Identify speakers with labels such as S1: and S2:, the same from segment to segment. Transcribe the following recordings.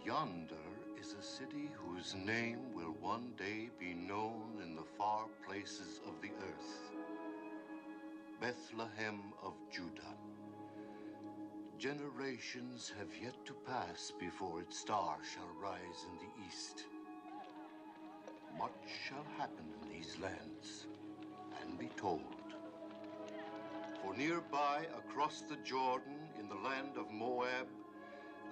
S1: Yonder is a city whose name will one day be known in the far places of the earth. Bethlehem of Judah. Generations have yet to pass before its star shall rise in the east. Much shall happen in these lands and be told. For nearby, across the Jordan, in the land of Moab,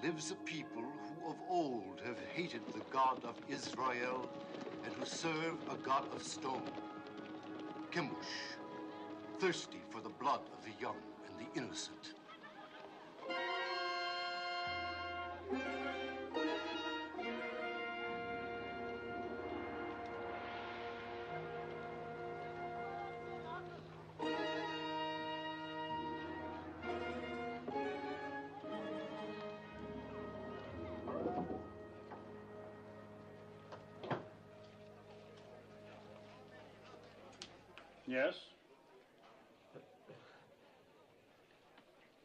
S1: lives a people who of old have hated the God of Israel and who serve a God of stone, Chemosh, thirsty for the blood of the young and the innocent.
S2: Yes?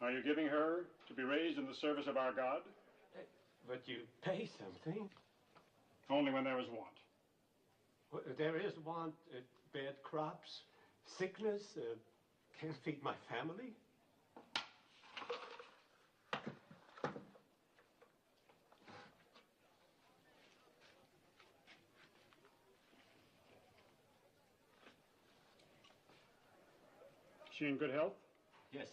S2: Are you giving her to be raised in the service of our God?
S3: But you pay something.
S2: Only when there is want.
S3: Well, there is want, bad crops, sickness, can't feed my family.
S2: Is she in good health?
S3: Yes.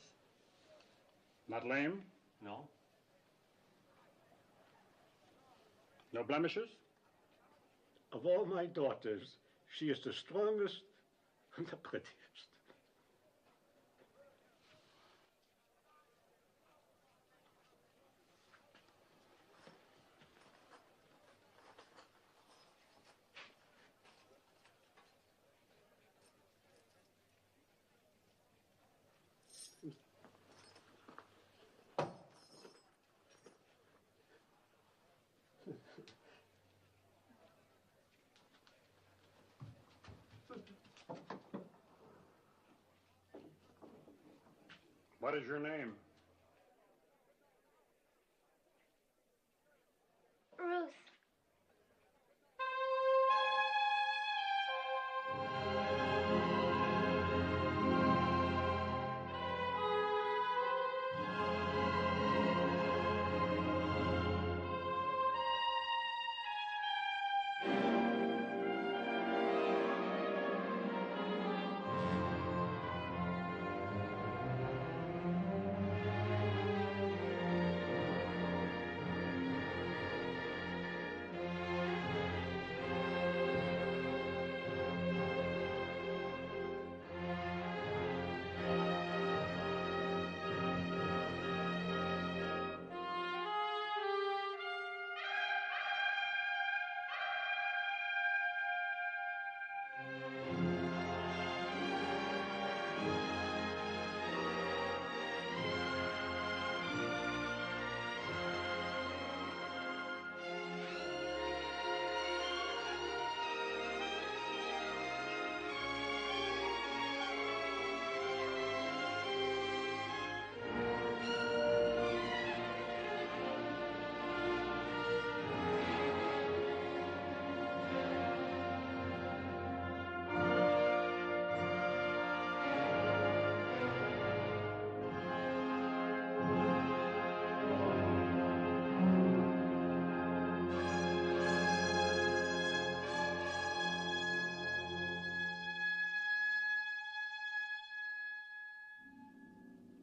S2: Not lame?
S3: No.
S2: No blemishes?
S3: Of all my daughters, she is the strongest and the prettiest.
S2: What is your name?
S4: Ruth.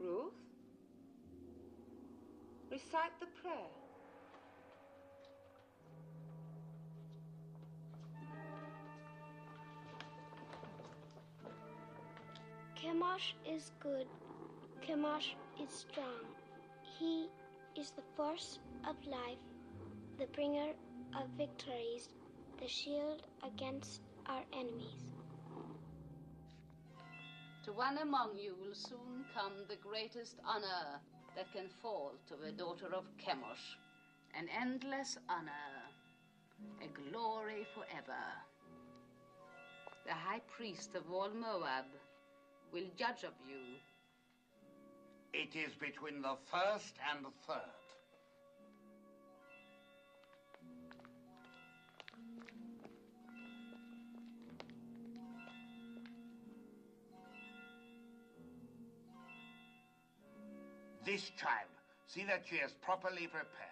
S5: Ruth, recite the prayer.
S4: Chemosh is good. Chemosh is strong. He is the force of life, the bringer of victories, the shield against our enemies.
S6: To one among you will soon come the greatest honor that can fall to the daughter of Chemosh, an endless honor, a glory forever. The high priest of all Moab will judge of you.
S7: It is between the first and the third. this child. See that she is properly prepared.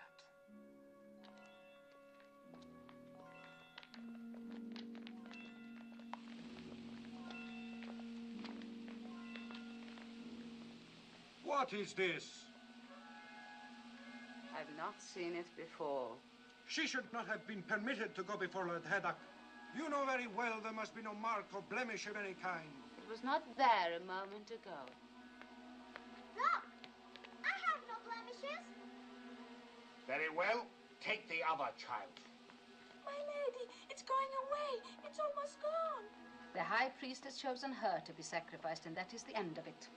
S8: What is this?
S6: I've not seen it before.
S8: She should not have been permitted to go before Lord Haddock. You know very well there must be no mark or blemish of any kind.
S6: It was not there a moment ago.
S4: Look! I have no blemishes.
S7: Very well. Take the other child.
S9: My lady, it's going away. It's almost gone.
S6: The high priest has chosen her to be sacrificed, and that is the end of it.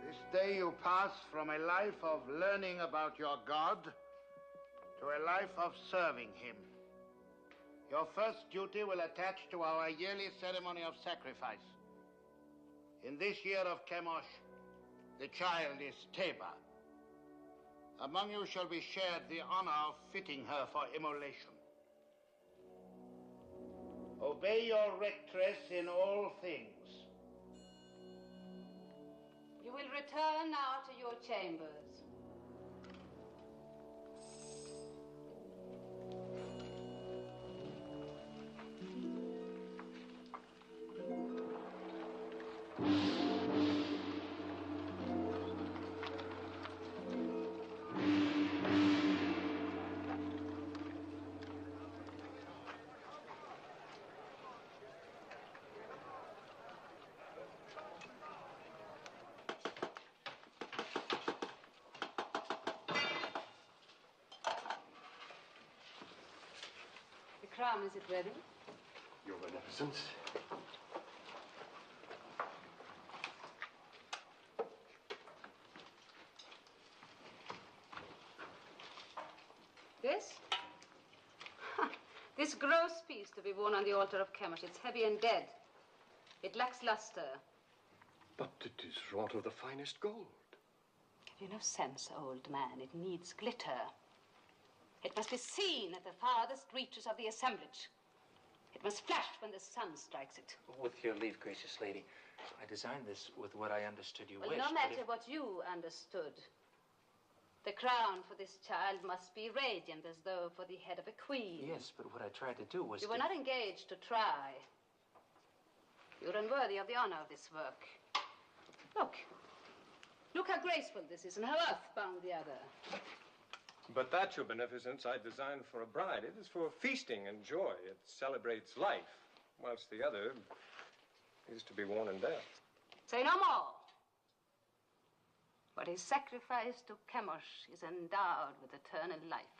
S7: This day you pass from a life of learning about your God to a life of serving him. Your first duty will attach to our yearly ceremony of sacrifice. In this year of Chemosh, the child is Teba. Among you shall be shared the honor of fitting her for immolation. Obey your rectress in all things.
S6: You will return now to your chambers. The crown, is it ready?
S3: Your Beneficence.
S6: This? This gross piece to be worn on the altar of Chemosh. It's heavy and dead. It lacks luster.
S3: But it is wrought of the finest gold.
S6: Have you no sense, old man? It needs glitter. It must be seen at the farthest reaches of the assemblage. It must flash when the sun strikes it.
S10: With your leave, gracious lady, I designed this with what I understood you
S6: Well,
S10: wished.
S6: no matter what you understood. The crown for this child must be radiant, as though for the head of a queen.
S10: Yes, but what I tried to do was
S6: You were not engaged to try. You're unworthy of the honor of this work. Look. Look how graceful this is and how earthbound the other.
S2: But that, Your Beneficence, I designed for a bride. It is for feasting and joy. It celebrates life, whilst the other is to be worn in death.
S6: Say no more. What is sacrificed to Chemosh is endowed with eternal life.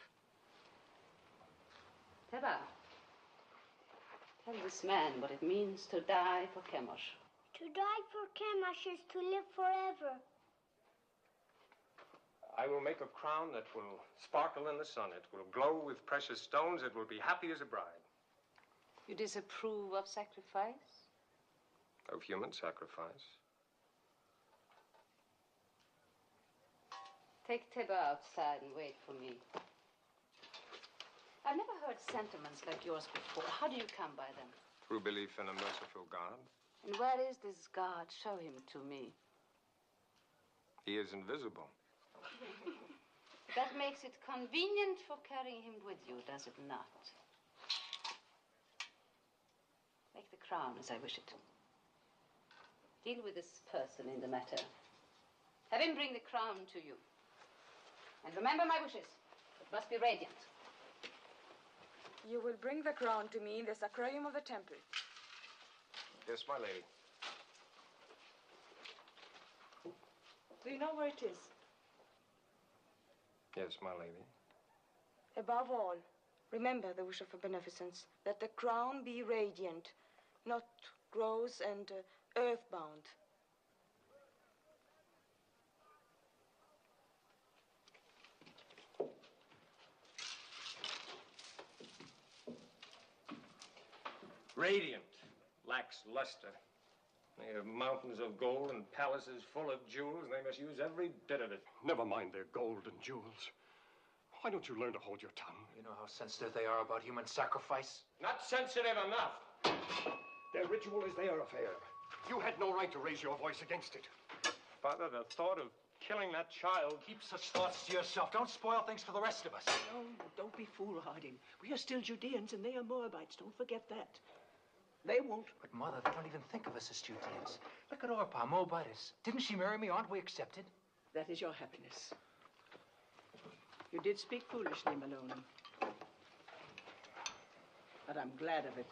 S6: Teba, tell this man what it means to die for Chemosh.
S4: To die for Chemosh is to live forever.
S2: I will make a crown that will sparkle in the sun. It will glow with precious stones. It will be happy as a bride.
S6: You disapprove of sacrifice?
S2: Of human sacrifice.
S6: Take Teba outside and wait for me. I've never heard sentiments like yours before. How do you come by them?
S2: Through belief in a merciful God.
S6: And where is this God? Show him to me.
S2: He is invisible.
S6: That makes it convenient for carrying him with you, does it not? Make the crown as I wish it. Deal with this person in the matter. Have him bring the crown to you. And remember my wishes. It must be radiant.
S9: You will bring the crown to me in the sacrarium of the temple.
S2: Yes, my lady.
S9: Do you know where it is?
S2: Yes, my lady.
S9: Above all, remember the wish of a beneficence, that the crown be radiant, not gross and earthbound.
S2: Radiant, lacks luster. They have mountains of gold and palaces full of jewels, and they must use every bit of it.
S11: Never mind their gold and jewels. Why don't you learn to hold your tongue?
S10: You know how sensitive they are about human sacrifice?
S2: Not sensitive enough.
S11: Their ritual is their affair. You had no right to raise your voice against it.
S2: Father, the thought of killing that child...
S10: Keep such thoughts to yourself. Don't spoil things for the rest of us.
S12: No, don't be foolhardy. We are still Judeans and they are Moabites. Don't forget that. They won't.
S10: But, Mother, they don't even think of us as Judeans. Look at Orpah, Moabitess. Didn't she marry me? Aren't we accepted?
S12: That is your happiness. You did speak foolishly, Maloney. But I'm glad of it.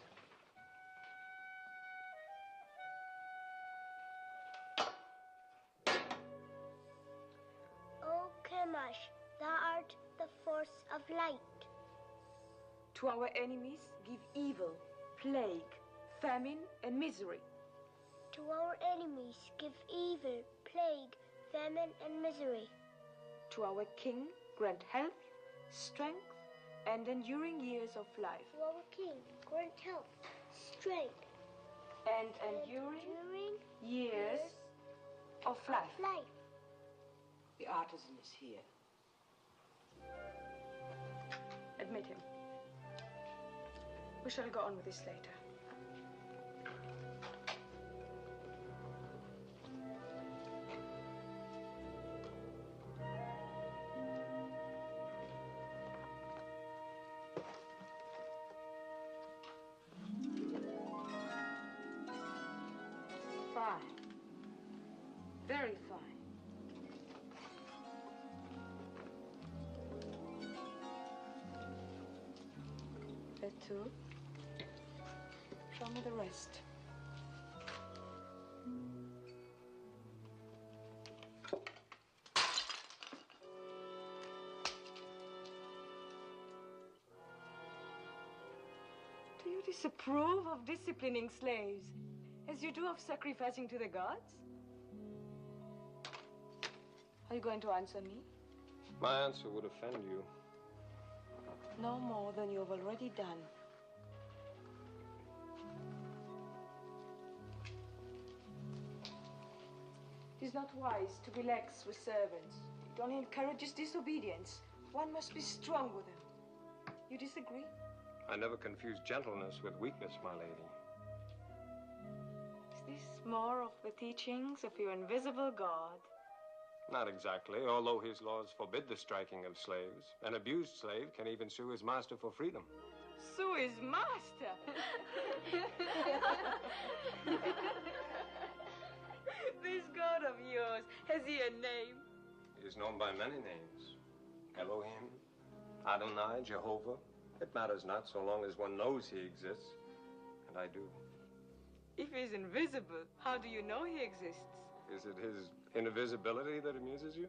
S4: O Chemosh, thou art the force of light.
S9: To our enemies, give evil, plague, famine, and misery.
S4: To our enemies give evil, plague, famine, and misery.
S9: To our king, grant health, strength, and enduring years of life.
S4: To our king, grant health, strength,
S9: and enduring years of life.
S12: The artisan is here.
S9: Admit him. We shall go on with this later. Fine. Very fine. That too. Show me the rest. Do you disapprove of disciplining slaves as you do of sacrificing to the gods? Are you going to answer me?
S2: My answer would offend you.
S9: No more than you have already done. It is not wise to be lax with servants. It only encourages disobedience. One must be strong with them. You disagree?
S2: I never confuse gentleness with weakness, my lady.
S9: Is this more of the teachings of your invisible God?
S2: Not exactly, although his laws forbid the striking of slaves. An abused slave can even sue his master for freedom.
S9: Sue his master? This God of yours, has he a name?
S2: He is known by many names. Elohim, Adonai, Jehovah. It matters not so long as one knows he exists. And I do.
S9: If he's invisible, how do you know he exists?
S2: Is it his invisibility that amuses you?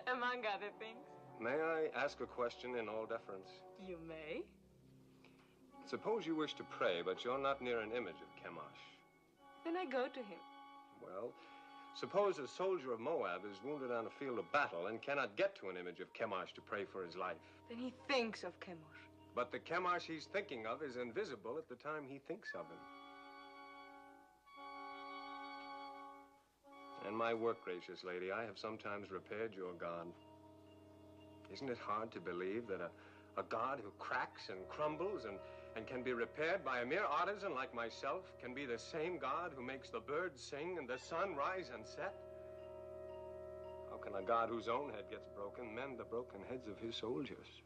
S9: Among other things.
S2: May I ask a question in all deference?
S9: You may.
S2: Suppose you wish to pray, but you're not near an image of Chemosh.
S9: Then I go to him.
S2: Well, suppose a soldier of Moab is wounded on a field of battle and cannot get to an image of Chemosh to pray for his life.
S9: Then he thinks of Chemosh.
S2: But the Chemosh he's thinking of is invisible at the time he thinks of him. In my work, gracious lady, I have sometimes repaired your God. Isn't it hard to believe that a God who cracks and crumbles and can be repaired by a mere artisan like myself can be the same God who makes the birds sing and the sun rise and set? How can a God whose own head gets broken mend the broken heads of his soldiers?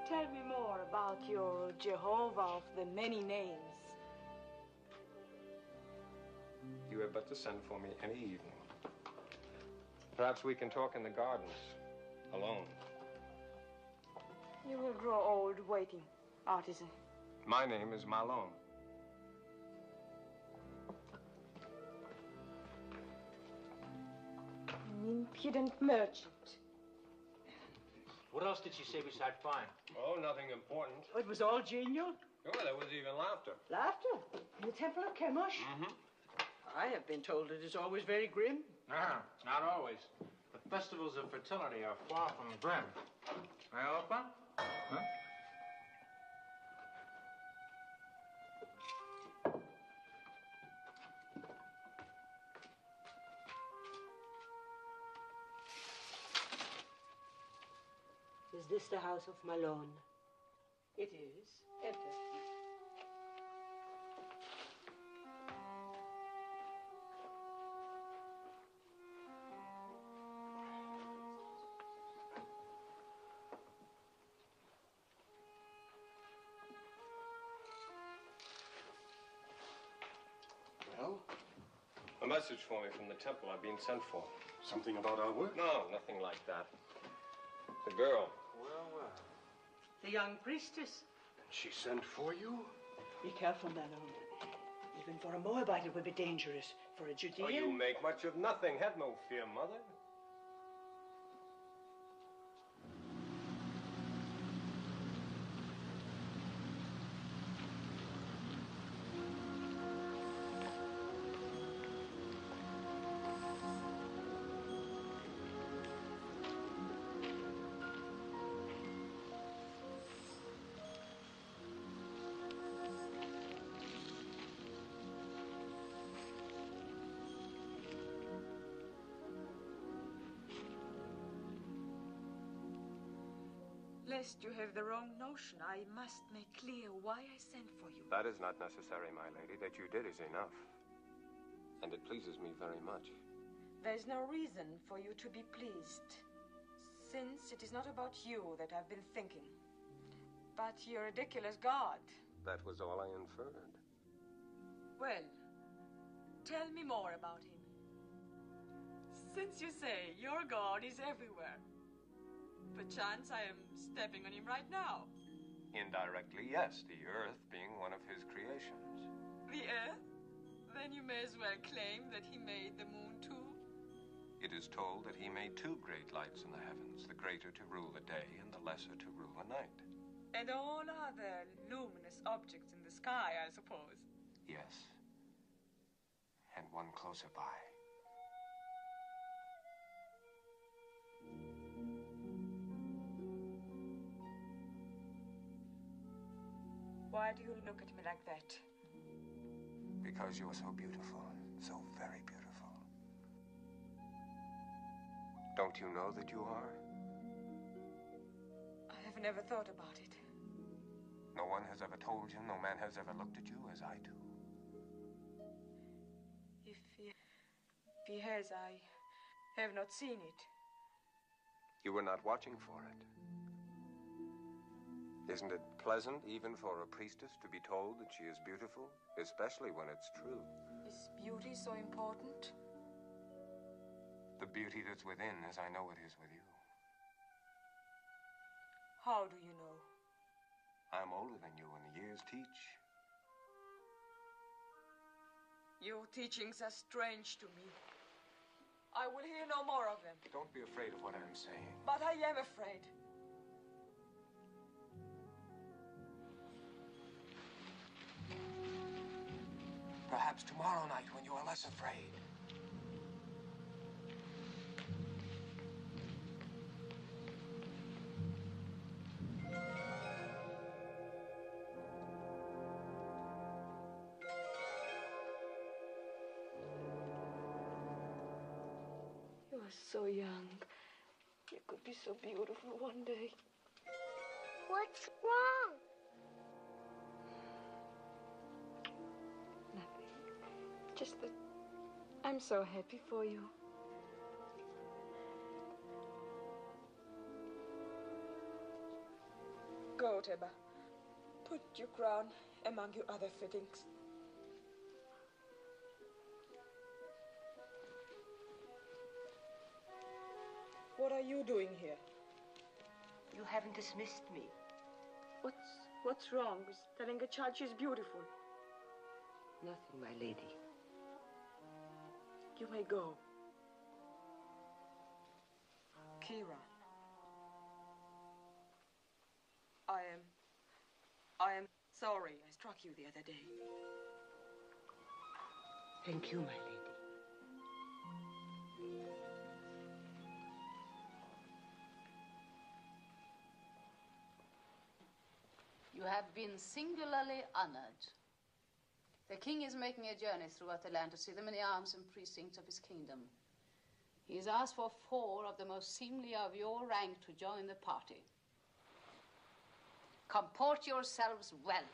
S9: Tell me more about your Jehovah of the many names.
S2: You have but to send for me any evening. Perhaps we can talk in the gardens, alone.
S9: You will grow old waiting, artisan.
S2: My name is Malone.
S9: An impudent merchant.
S10: What else did she say besides fine?
S2: Oh, nothing important.
S12: It was all genial.
S2: Oh, there was even laughter.
S12: Laughter? In the Temple of Chemosh?
S2: Mm-hmm.
S12: I have been told it is always very grim.
S10: Not always. The festivals of fertility are far from grim. Opa? Huh?
S12: Is this the house of Malone? It is. Enter.
S11: Well?
S2: A message for me from the temple. I've been sent for.
S11: Something about our work?
S2: No, nothing like that. The girl.
S11: Well, well.
S12: The young priestess.
S11: And she sent for you?
S12: Be careful, Malone. Even for a Moabite, it would be dangerous. For a Judean...
S2: Oh, you make much of nothing. Have no fear, Mother.
S9: Lest you have the wrong notion, I must make clear why I sent for you.
S2: That is not necessary, my lady. That you did is enough. And it pleases me very much.
S9: There's no reason for you to be pleased, since it is not about you that I've been thinking, but your ridiculous God.
S2: That was all I inferred.
S9: Well, tell me more about him. Since you say your God is everywhere, perchance I am stepping on him right now.
S2: Indirectly, yes, the earth being one of his creations.
S9: The earth? Then you may as well claim that he made the moon too.
S2: It is told that he made two great lights in the heavens, the greater to rule the day and the lesser to rule the night.
S9: And all other luminous objects in the sky, I suppose.
S2: Yes. And one closer by.
S9: Why do you look at me like that?
S2: Because you are so beautiful, so very beautiful. Don't you know that you are?
S9: I have never thought about it.
S2: No one has ever told you, no man has ever looked at you as I do.
S9: If he has, I have not seen it.
S2: You were not watching for it. Isn't it pleasant, even for a priestess, to be told that she is beautiful, especially when it's true?
S9: Is beauty so important?
S2: The beauty that's within, as I know it is with you.
S9: How do you know?
S2: I'm older than you, and the years teach.
S9: Your teachings are strange to me. I will hear no more of them.
S2: Don't be afraid of what I'm saying.
S9: But I am afraid.
S2: Perhaps tomorrow night, when you are less afraid.
S9: You are so young. You could be so beautiful one day.
S4: What's wrong?
S9: Nothing. Just that I'm so happy for you. Go, Teba. Put your crown among your other fittings. What are you doing here?
S12: You haven't dismissed me.
S9: What's wrong with telling a child she's beautiful?
S12: Nothing, my lady.
S9: You may go. Kira. I am sorry I struck you the other day.
S12: Thank you, my lady.
S6: You have been singularly honored. The king is making a journey throughout the land to see the many arms and precincts of his kingdom. He has asked for 4 of the most seemly of your rank to join the party. Comport yourselves well.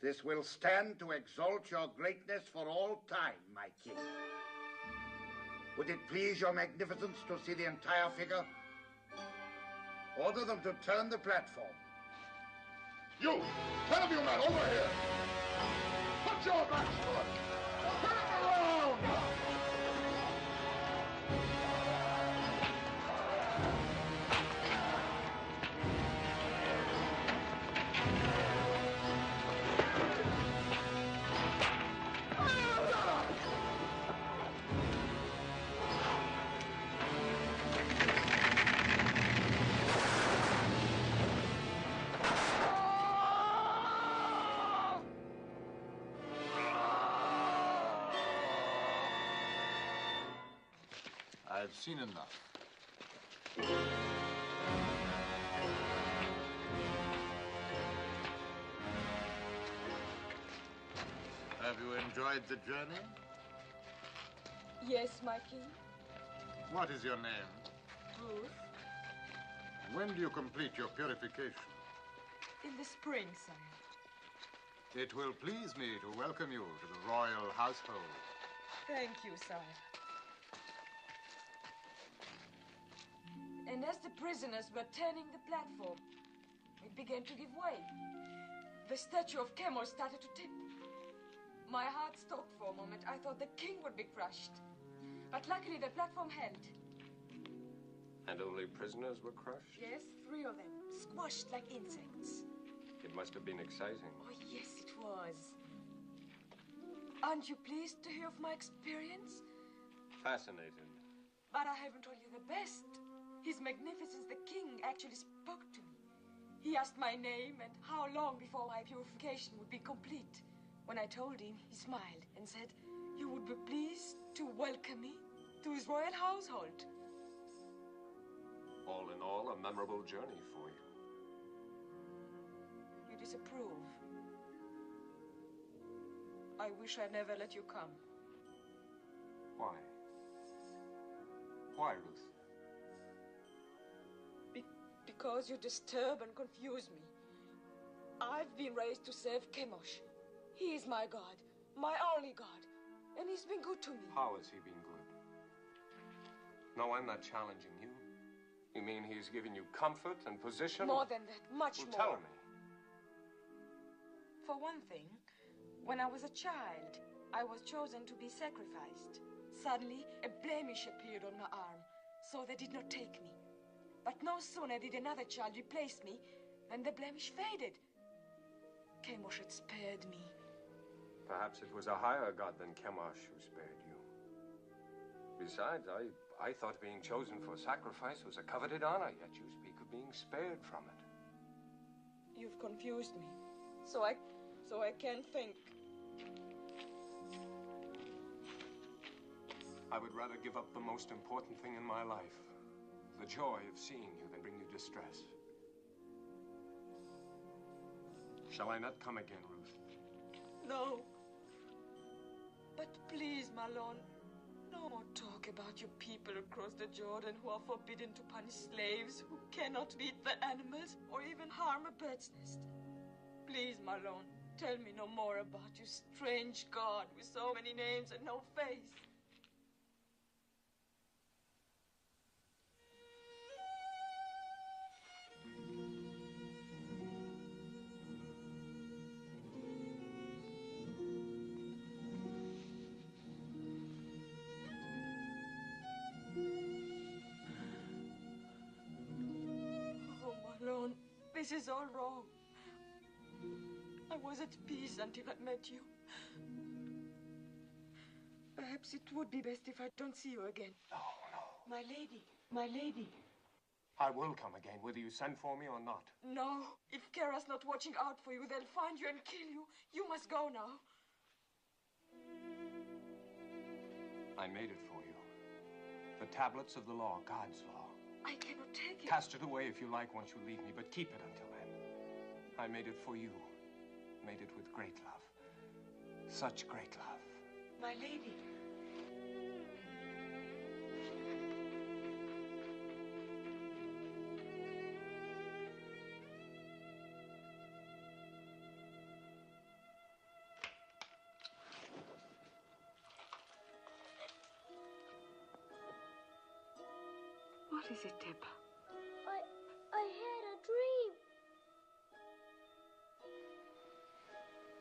S7: This will stand to exalt your greatness for all time, my king. Would it please your magnificence to see the entire figure? Order them to turn the platform.
S13: You! 10 of you men, over here! Put your backs to it! Turn it around!
S14: I've seen enough. Have you enjoyed the journey?
S9: Yes, my king.
S14: What is your name?
S9: Ruth.
S14: When do you complete your purification?
S9: In the spring, sire.
S14: It will please me to welcome you to the royal household.
S9: Thank you, sire. And as the prisoners were turning the platform, it began to give way. The statue of Chemosh started to tip. My heart stopped for a moment. I thought the king would be crushed. But luckily the platform held.
S2: And only prisoners were crushed?
S9: Yes, 3 of them, squashed like insects.
S2: It must have been exciting.
S9: Oh, yes, it was. Aren't you pleased to hear of my experience?
S2: Fascinated.
S9: But I haven't told you the best. His Magnificence the King actually spoke to me. He asked my name and how long before my purification would be complete. When I told him, he smiled and said he would be pleased to welcome me to his royal household.
S2: All in all, a memorable journey for you.
S9: You disapprove. I wish I'd never let you come.
S2: Why? Why, Ruth?
S9: Because you disturb and confuse me. I've been raised to serve Chemosh. He is my God, my only God, and he's been good to me.
S2: How has he been good? No, I'm not challenging you. You mean he's given you comfort and position?
S9: More than that, much
S2: well,
S9: more.
S2: Tell me.
S9: For one thing, when I was a child, I was chosen to be sacrificed. Suddenly, a blemish appeared on my arm, so they did not take me. But no sooner did another child replace me than the blemish faded. Chemosh had spared me.
S2: Perhaps it was a higher god than Chemosh who spared you. Besides, I thought being chosen for sacrifice was a coveted honor, yet you speak of being spared from it.
S9: You've confused me, so I can't think.
S2: I would rather give up the most important thing in my life, the joy of seeing you, than bring you distress. Shall I not come again, Ruth?
S9: No. But please, my lord, no more talk about your people across the Jordan who are forbidden to punish slaves, who cannot beat the animals or even harm a bird's nest. Please, my lord, tell me no more about your strange God with so many names and no face. is all wrong. I was at peace until I met you. Perhaps it would be best if I don't see you again.
S2: No.
S9: My lady.
S2: I will come again, whether you send for me or not.
S9: No, if Kara's not watching out for you, they'll find you and kill you. You must go now.
S2: I made it for you. The tablets of the law, God's law.
S9: I cannot take it.
S2: Cast it away if you like once you leave me, but keep it until then. I made it for you. Made it with great love. Such great love.
S9: My lady. What is it, Teba?
S4: I had a dream.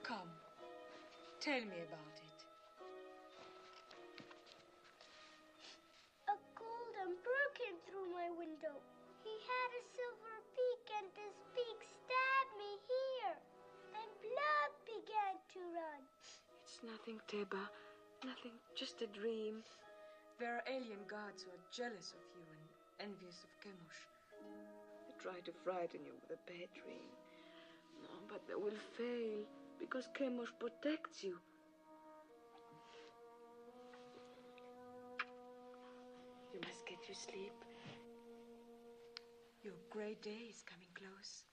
S9: Come, tell me about it.
S4: A golden bird came through my window. He had a silver beak, and his beak stabbed me here. And blood began to run.
S9: It's nothing, Teba. Nothing, just a dream. There are alien gods who are jealous of you and envious of Chemosh. They try to frighten you with a bad dream. No, but they will fail because Chemosh protects you. You must get your sleep. Your great day is coming close.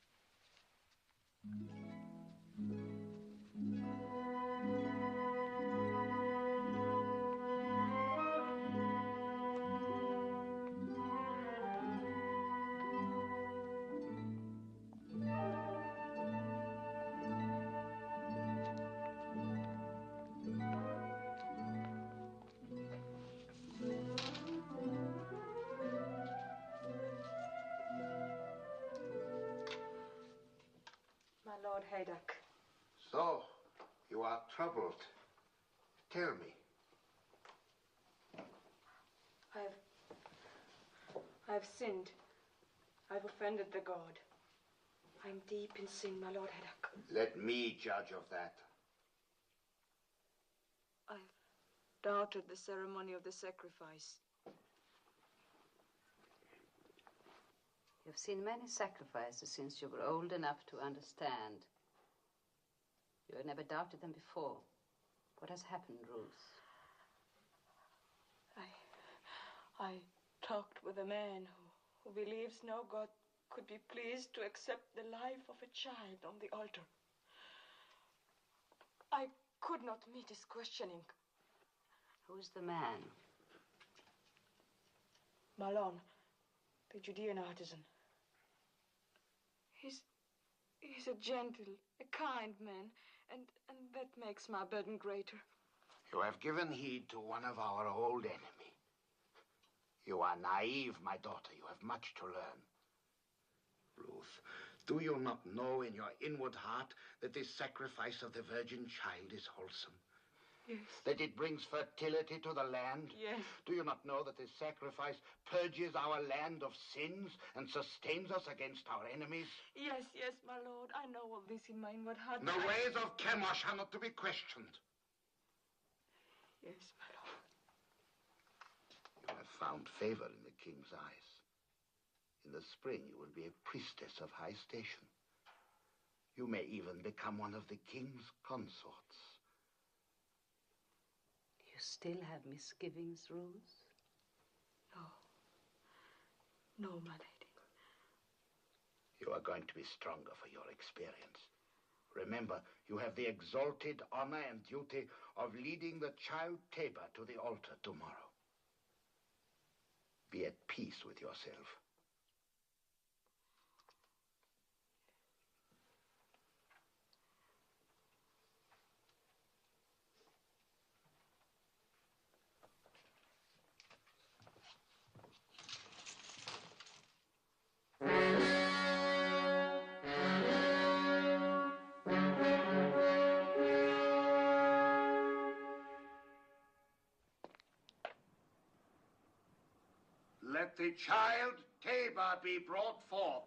S9: My Lord Haydock.
S7: So, you are troubled. Tell me.
S9: I've sinned. I've offended the god. I'm deep in sin, my Lord Haydock.
S7: Let me judge of that.
S9: I've doubted the ceremony of the sacrifice.
S6: You've seen many sacrifices since you were old enough to understand. You had never doubted them before. What has happened, Ruth?
S9: I talked with a man who believes no God could be pleased to accept the life of a child on the altar. I could not meet his questioning.
S6: Who's the man?
S9: Malon, the Judean artisan. He's a gentle, a kind man, and that makes my burden greater.
S7: You have given heed to one of our old enemy. You are naive, my daughter. You have much to learn. Ruth, do you not know in your inward heart that this sacrifice of the virgin child is wholesome?
S9: Yes.
S7: That it brings fertility to the land?
S9: Yes.
S7: Do you not know that this sacrifice purges our land of sins and sustains us against our enemies?
S9: Yes, my Lord. I know all this in my inward heart.
S7: The ways of Chemosh are not to be questioned.
S9: Yes, my Lord.
S7: You have found favor in the king's eyes. In the spring, you will be a priestess of high station. You may even become one of the king's consorts.
S6: You still have misgivings, Ruth?
S9: No, my lady.
S7: You are going to be stronger for your experience. Remember, you have the exalted honor and duty of leading the child Teba to the altar tomorrow. Be at peace with yourself. Let the child Teba be brought forth.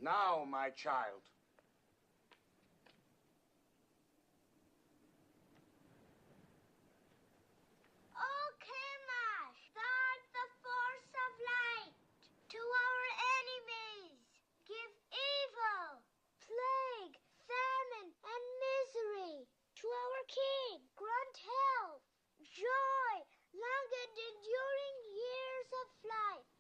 S7: Now, my child.
S4: Oh, Kamash, guard the force of light to our enemies. Give evil, plague, famine, and misery to our king. Grant health, joy, long and enduring years of life.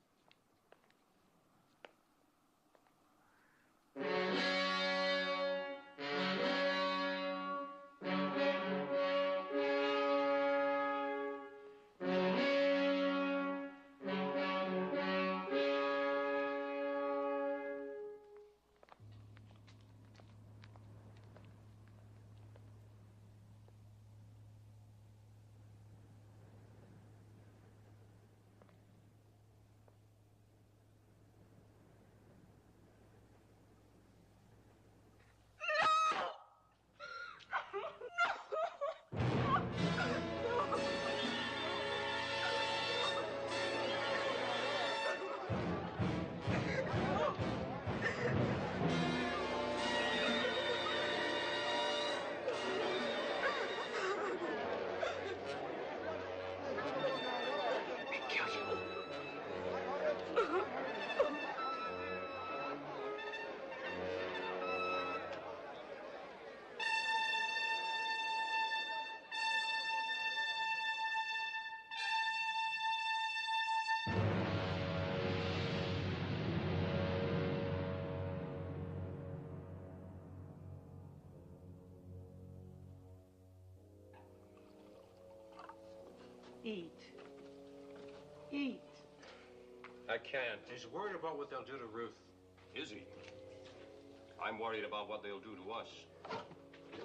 S12: Eat. Eat.
S2: I can't.
S11: He's worried about what they'll do to Ruth.
S2: Is he? I'm worried about what they'll do to us.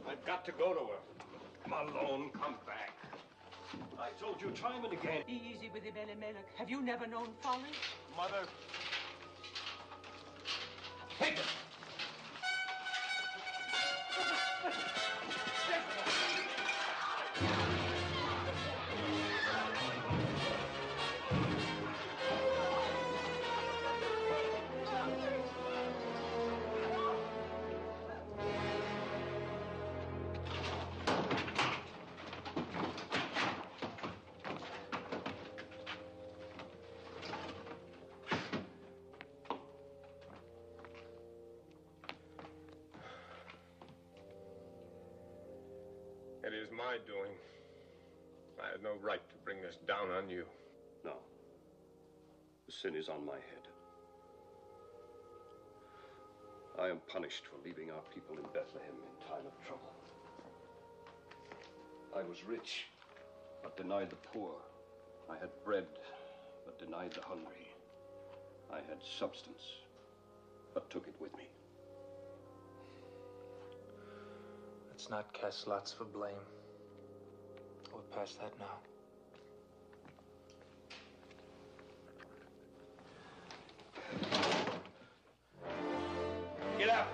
S2: I've got to go to her. Malone, come back.
S11: I told you time and again.
S12: Easy with him, Elimelech. Have you never known folly?
S2: Mother.
S11: Take it!
S2: It is my doing. I had no right to bring this down on you.
S11: No. The sin is on my head. I am punished for leaving our people in Bethlehem in time of trouble. I was rich, but denied the poor. I had bread, but denied the hungry. I had substance, but took it with me.
S10: Let's not cast lots for blame. We're past that now.
S11: Get out!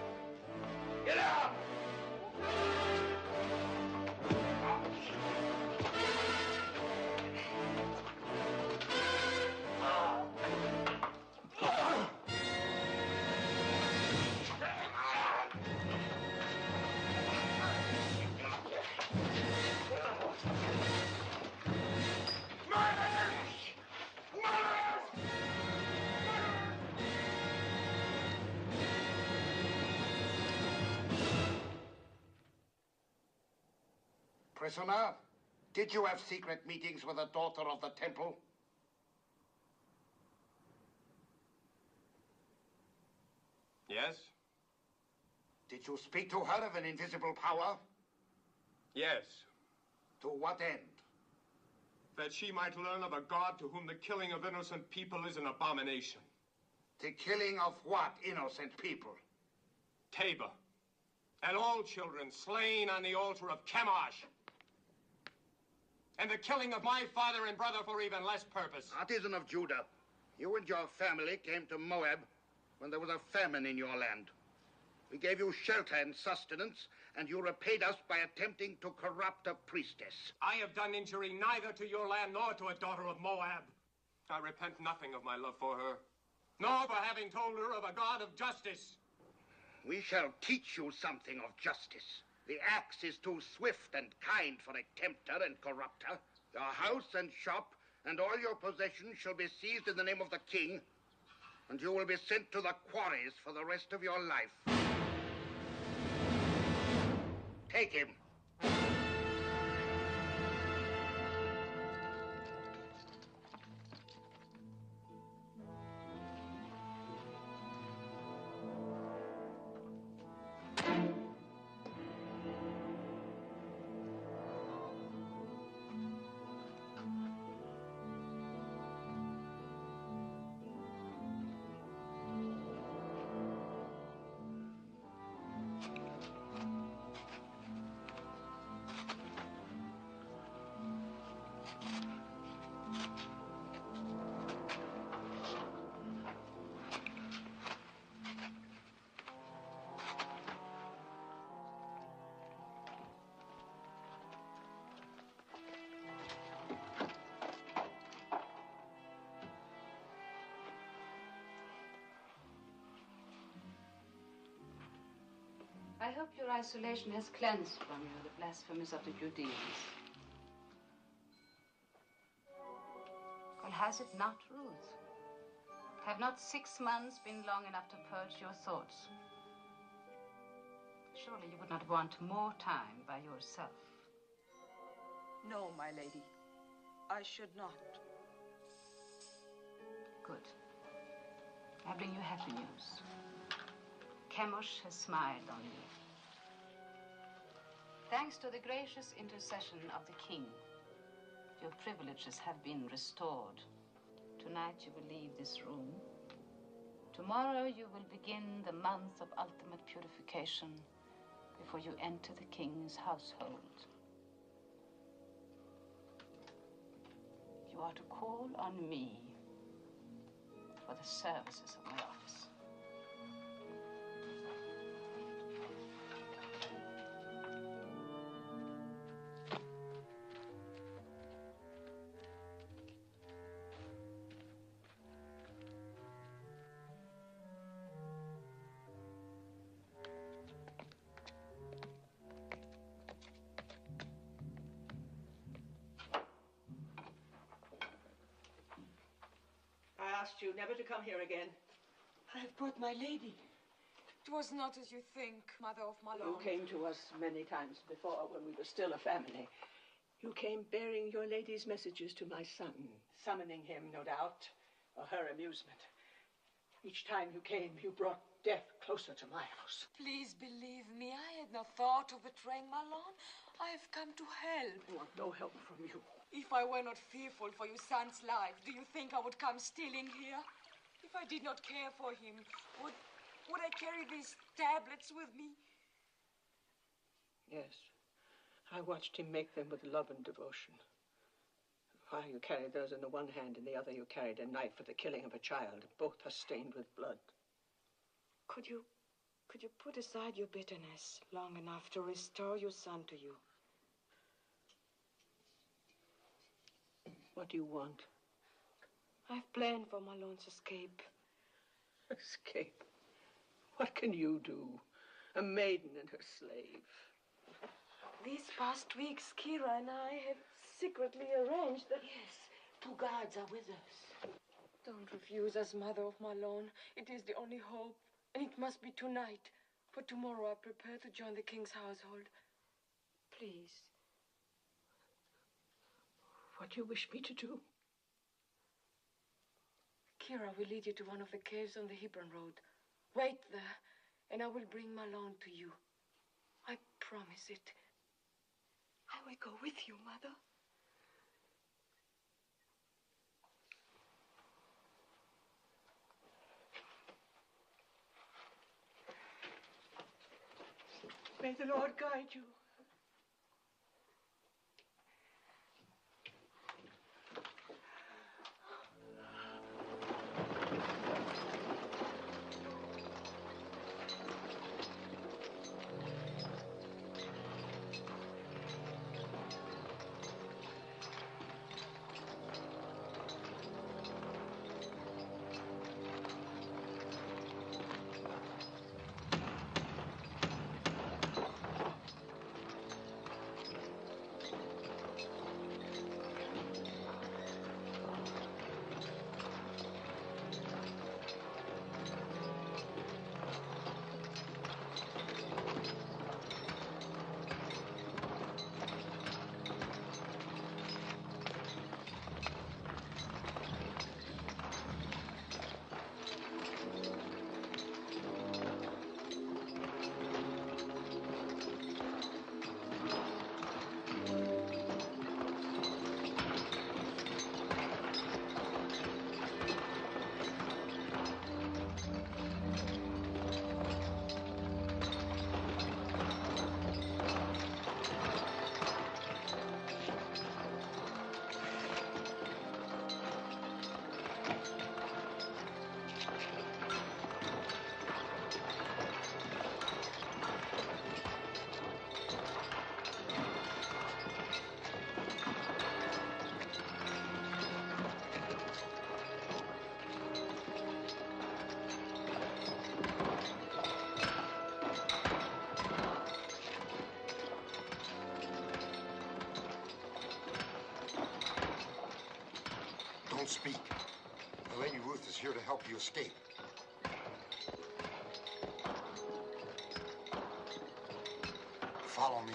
S11: Get out!
S7: Prisoner, did you have secret meetings with the daughter of the temple?
S2: Yes?
S7: Did you speak to her of an invisible power?
S2: Yes.
S7: To what end?
S2: That she might learn of a God to whom the killing of innocent people is an abomination.
S7: The killing of what innocent people?
S2: Tabor. And all children slain on the altar of Chemosh. And the killing of my father and brother for even less purpose.
S7: Artisan of Judah, you and your family came to Moab when there was a famine in your land. We gave you shelter and sustenance, and you repaid us by attempting to corrupt a priestess.
S2: I have done injury neither to your land nor to a daughter of Moab. I repent nothing of my love for her, nor for having told her of a God of justice.
S7: We shall teach you something of justice. The axe is too swift and kind for a tempter and corrupter. Your house and shop and all your possessions shall be seized in the name of the king, and you will be sent to the quarries for the rest of your life. Take him.
S6: I hope your isolation has cleansed from you the blasphemies of the Judeans. Well, has it not, Ruth? Have not 6 months been long enough to purge your thoughts? Surely you would not want more time by yourself.
S9: No, my lady. I should not.
S6: Good. I bring you happy news. Chemosh has smiled on you. Thanks to the gracious intercession of the king, your privileges have been restored. Tonight you will leave this room. Tomorrow you will begin the month of ultimate purification before you enter the king's household. You are to call on me for the services of my office.
S12: I asked you never to come here again.
S9: I've brought my lady. It was not as you think, Mother of Malone.
S12: You came to us many times before when we were still a family. You came bearing your lady's messages to my son, summoning him, no doubt, for her amusement. Each time you came, you brought death closer to my house.
S9: Please believe me, I had no thought of betraying Malone. I have come to help.
S12: I want no help from you.
S9: If I were not fearful for your son's life, do you think I would come stealing here? If I did not care for him, would I carry these tablets with me?
S12: Yes. I watched him make them with love and devotion. While you carried those in the one hand, in the other you carried a knife for the killing of a child. Both are stained with blood.
S15: Could you put aside your bitterness long enough to restore your son to you?
S12: What do you want?
S15: I've planned for Malone's escape.
S12: Escape? What can you do? A maiden and her slave.
S15: These past weeks, Kira and I have secretly arranged that...
S12: Yes, 2 guards are with us.
S15: Don't refuse us, Mother of Malone. It is the only hope, and it must be tonight. For tomorrow I prepare to join the king's household. Please.
S12: What do you wish me to do?
S15: Kira will lead you to one of the caves on the Hebron Road. Wait there, and I will bring Malone to you. I promise it. I will go with you, Mother. May the Lord guide you.
S13: Don't speak. The Lady Ruth is here to help you escape. Follow me.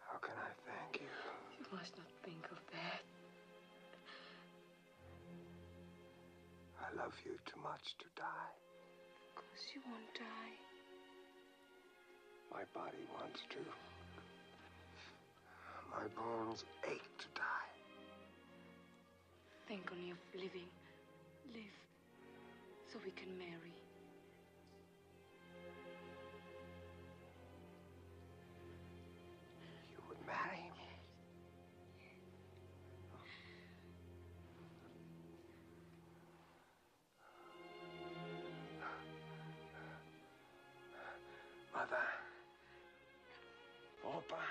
S2: How can I thank you?
S15: You must not think of that.
S2: I love you too much to die.
S15: Of course you won't die.
S2: My body wants to. My bones ache to die.
S15: Think only of living. Live, so we can marry.
S2: You would marry me? Mother. Opa.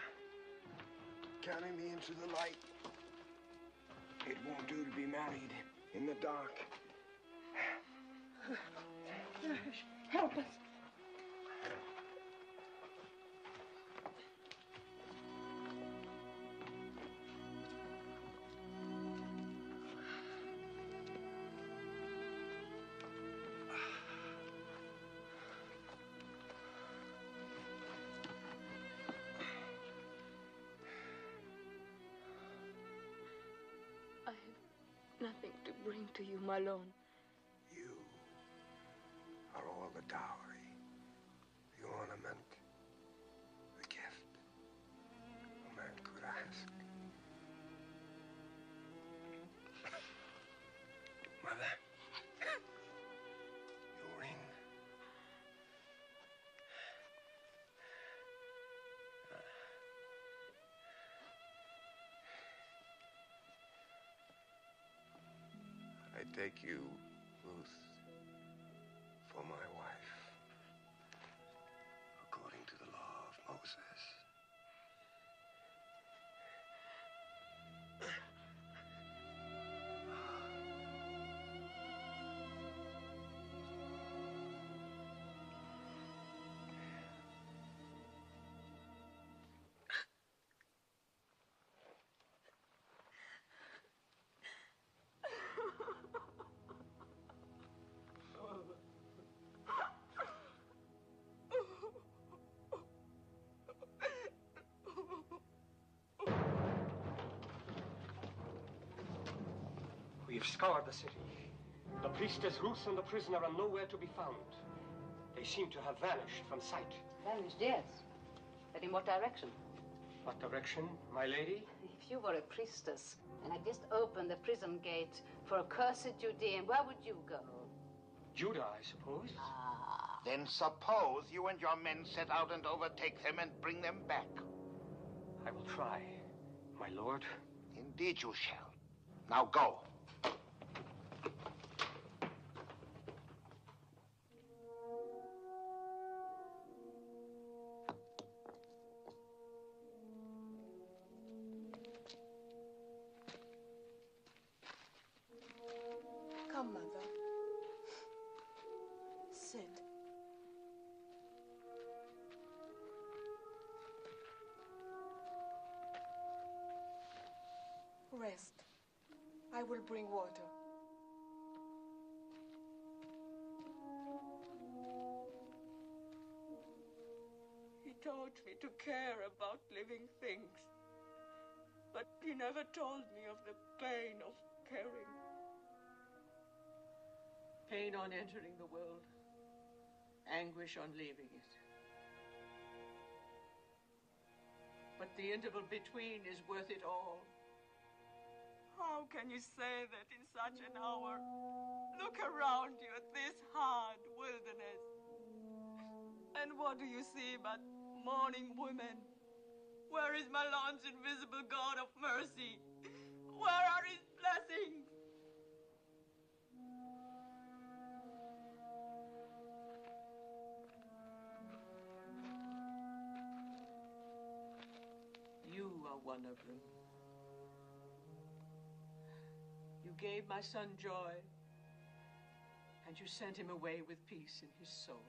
S2: Carry me into the light. It won't do to be married in the dark.
S15: Help us. I have nothing to bring to you, Malone.
S2: You are all the dowry, the ornament, the gift a man could ask. Mother, your ring. I take you, Ruth, for my wife, according to the law of Moses.
S3: We've scoured the city. The priestess Ruth and the prisoner are nowhere to be found. They seem to have vanished from sight.
S6: Vanished, yes. But in what direction?
S3: What direction, my lady?
S6: If you were a priestess and had just opened the prison gate for a cursed Judean, where would you go?
S3: Judah, I suppose.
S6: Ah.
S7: Then suppose you and your men set out and overtake them and bring them back.
S3: I will try, my lord.
S7: Indeed you shall. Now go.
S15: Come, Mother. Sit. Rest. I will bring water.
S9: He taught me to care about living things, but he never told me of the pain of caring. Pain on entering the world, anguish on leaving it. But the interval between is worth it all. How can you say that in such an hour? Look around you at this hard wilderness. And what do you see but mourning women? Where is my Lord's invisible God of mercy? Where are his blessings? You are one of them. You gave my son joy, and you sent him away with peace in his soul.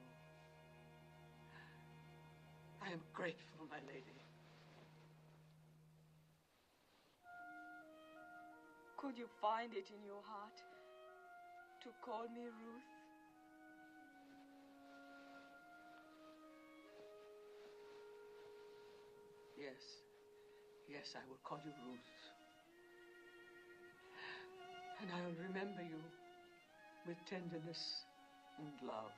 S9: I am grateful, my lady. Could you find it in your heart to call me Ruth? Yes. Yes, I will call you Ruth. And I will remember you with tenderness and love.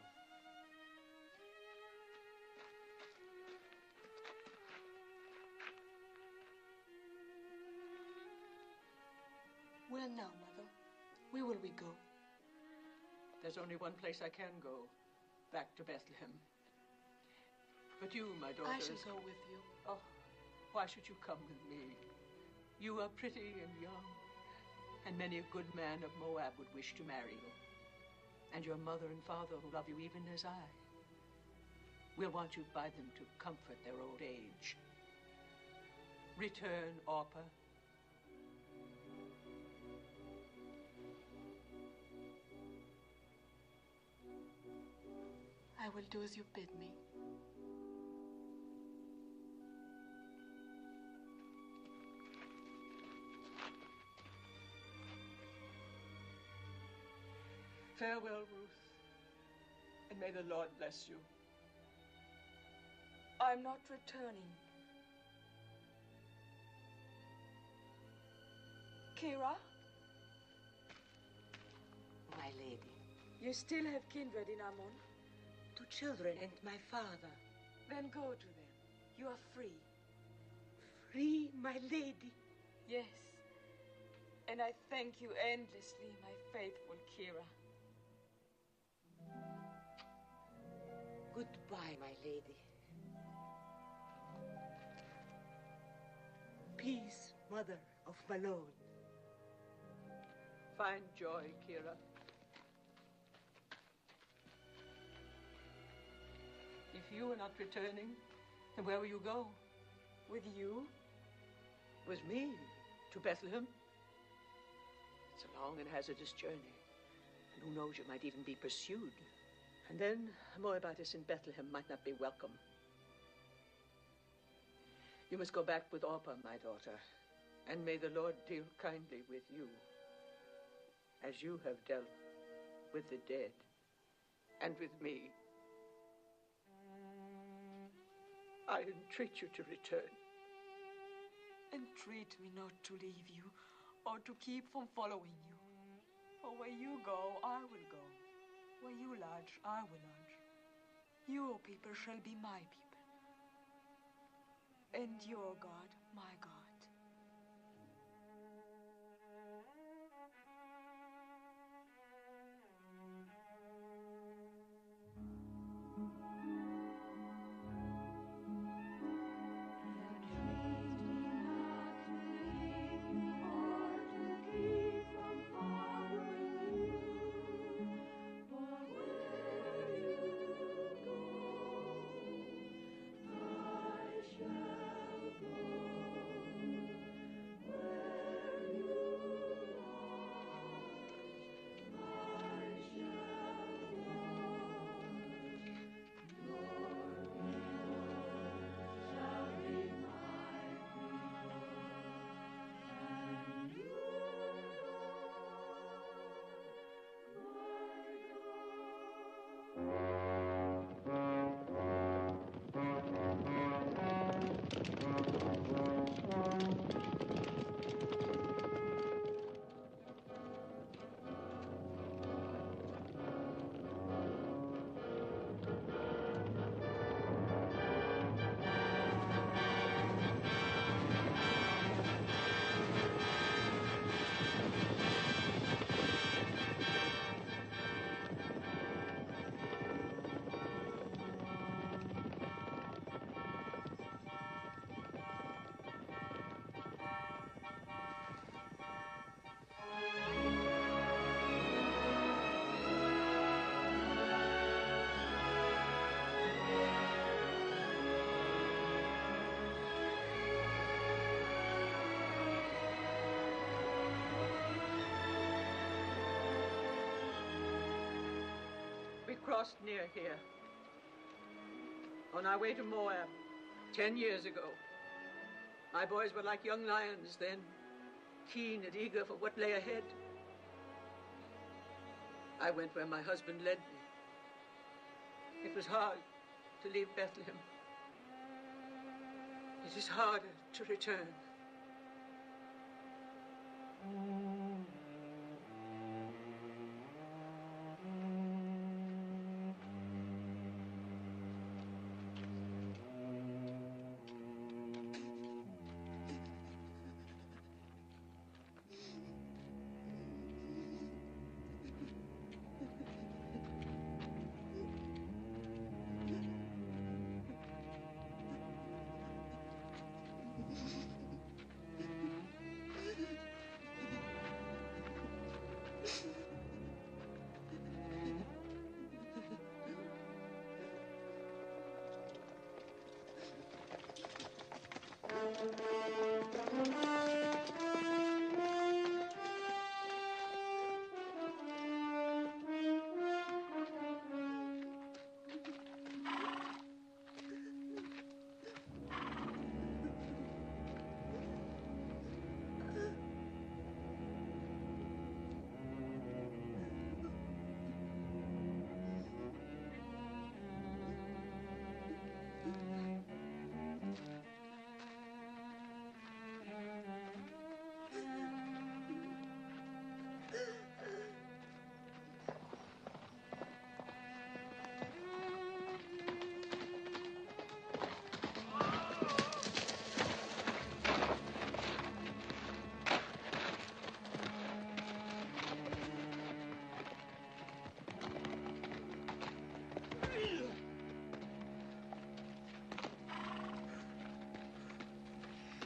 S15: Where now, Mother? Where will we go?
S9: There's only one place I can go, back to Bethlehem. But you, my daughter...
S15: I shall go with you.
S9: Oh, why should you come with me? You are pretty and young, and many a good man of Moab would wish to marry you. And your mother and father who love you even as I will want you by them to comfort their old age. Return, Orpah.
S15: I will do as you bid me.
S9: Farewell, Ruth, and may the Lord bless you.
S15: I'm not returning. Kira?
S12: My lady.
S15: You still have kindred in Ammon?
S12: 2 children and my father.
S15: Then go to them. You are free.
S12: Free, my lady?
S15: Yes. And I thank you endlessly, my faithful Kira.
S12: Goodbye, my lady. Peace, mother of Malone.
S9: Find joy, Kira. If you are not returning, then where will you go?
S15: With you?
S9: With me? To Bethlehem? It's a long and hazardous journey. And who knows, you might even be pursued. And then a Moabitess in Bethlehem might not be welcome. You must go back with Orpah, my daughter. And may the Lord deal kindly with you, as you have dealt with the dead and with me. I entreat you to return.
S15: Entreat me not to leave you or to keep from following you.
S9: For where you go, I will go. Where you lodge, I will lodge. Your people shall be my people. And your God, my God.
S12: We crossed near here, on our way to Moab, 10 years ago. My boys were like young lions then, keen and eager for what lay ahead. I went where my husband led me. It was hard to leave Bethlehem. It is harder to return.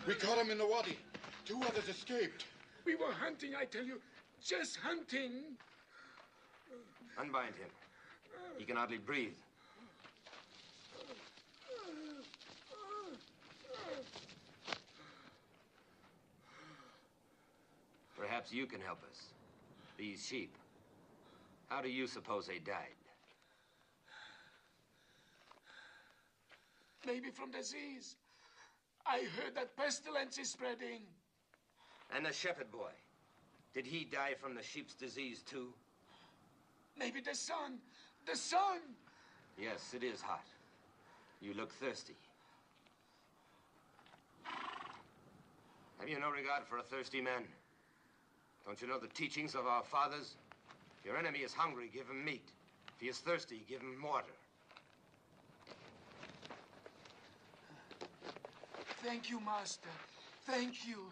S13: We caught him in the wadi. 2 others escaped.
S8: We were hunting, I tell you. Just hunting.
S2: Unbind him. He can hardly breathe. Perhaps you can help us. These sheep. How do you suppose they died?
S8: Maybe from disease. I heard that pestilence is spreading.
S2: And the shepherd boy. Did he die from the sheep's disease, too?
S8: Maybe the sun. The sun!
S2: Yes, it is hot. You look thirsty. Have you no regard for a thirsty man? Don't you know the teachings of our fathers?
S16: If your enemy is hungry, give him meat. If he is thirsty, give him water.
S17: Thank you, Master. Thank you.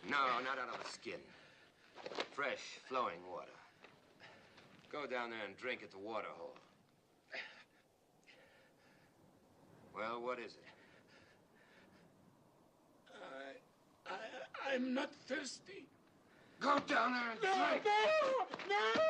S16: No, not out of a skin. Fresh, flowing water. Go down there and drink at the water hole. Well, what is it?
S17: I'm not thirsty.
S16: Go down there and drink.
S17: No!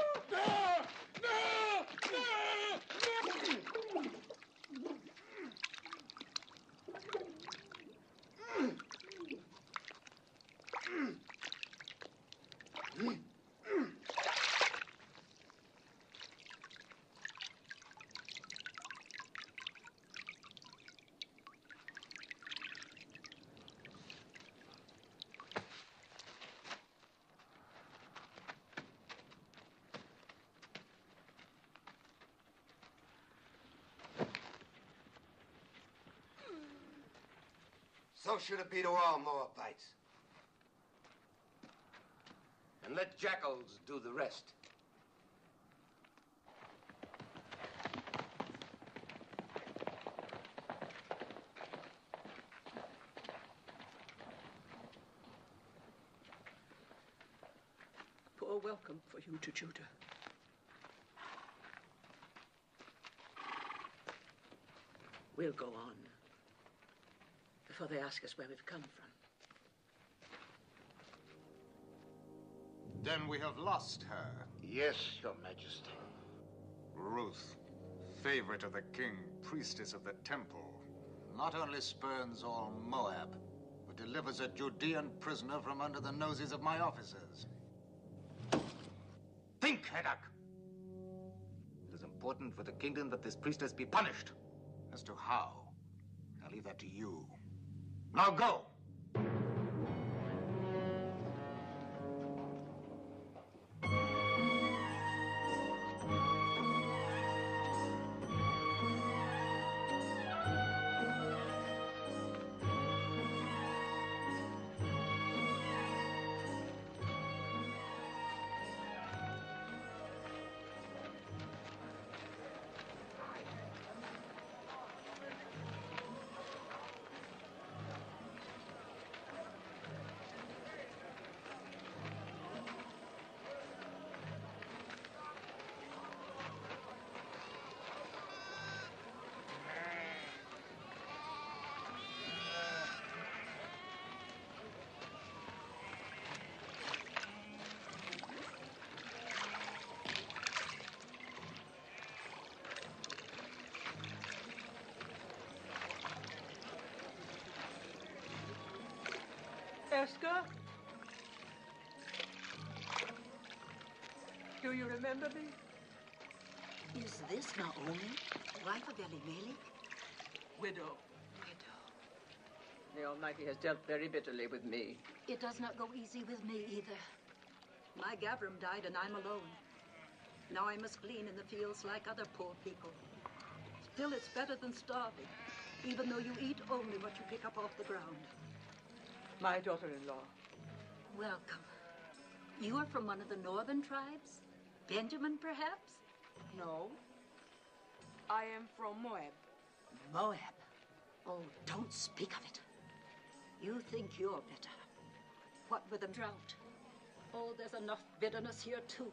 S16: So should it be to all Moabites. And let jackals do the rest.
S12: Poor welcome for you to Judah. We'll go on before they ask us where we've come from.
S14: Then we have lost her.
S7: Yes, Your Majesty.
S14: Ruth, favorite of the king, priestess of the temple, not only spurns all Moab, but delivers a Judean prisoner from under the noses of my officers. Think, Heddak! It is important for the kingdom that this priestess be punished. As to how, I'll leave that to you. Now go!
S12: Esther? Do you remember me?
S18: Is this Naomi, wife of Elimelech?
S12: Widow. The Almighty has dealt very bitterly with me.
S18: It does not go easy with me either. My Gavram died and I'm alone. Now I must glean in the fields like other poor people. Still, it's better than starving, even though you eat only what you pick up off the ground.
S12: My daughter-in-law.
S18: Welcome. You are from one of the northern tribes? Benjamin, perhaps?
S15: No. I am from Moab.
S18: Moab? Oh, don't speak of it. You think you're better. What with the drought? Oh, there's enough bitterness here, too.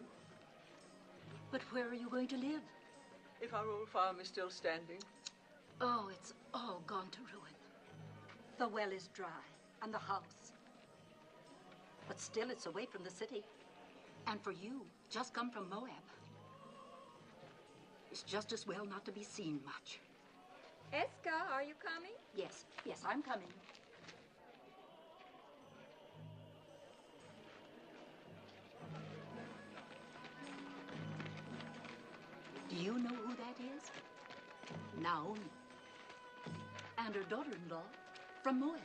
S18: But where are you going to live?
S12: If our old farm is still standing.
S18: Oh, it's all gone to ruin. The well is dry, and the house. But still, it's away from the city. And for you, just come from Moab. It's just as well not to be seen much.
S19: Eska, are you coming?
S18: Yes, I'm coming. Do you know who that is? Naomi. And her daughter-in-law from Moab.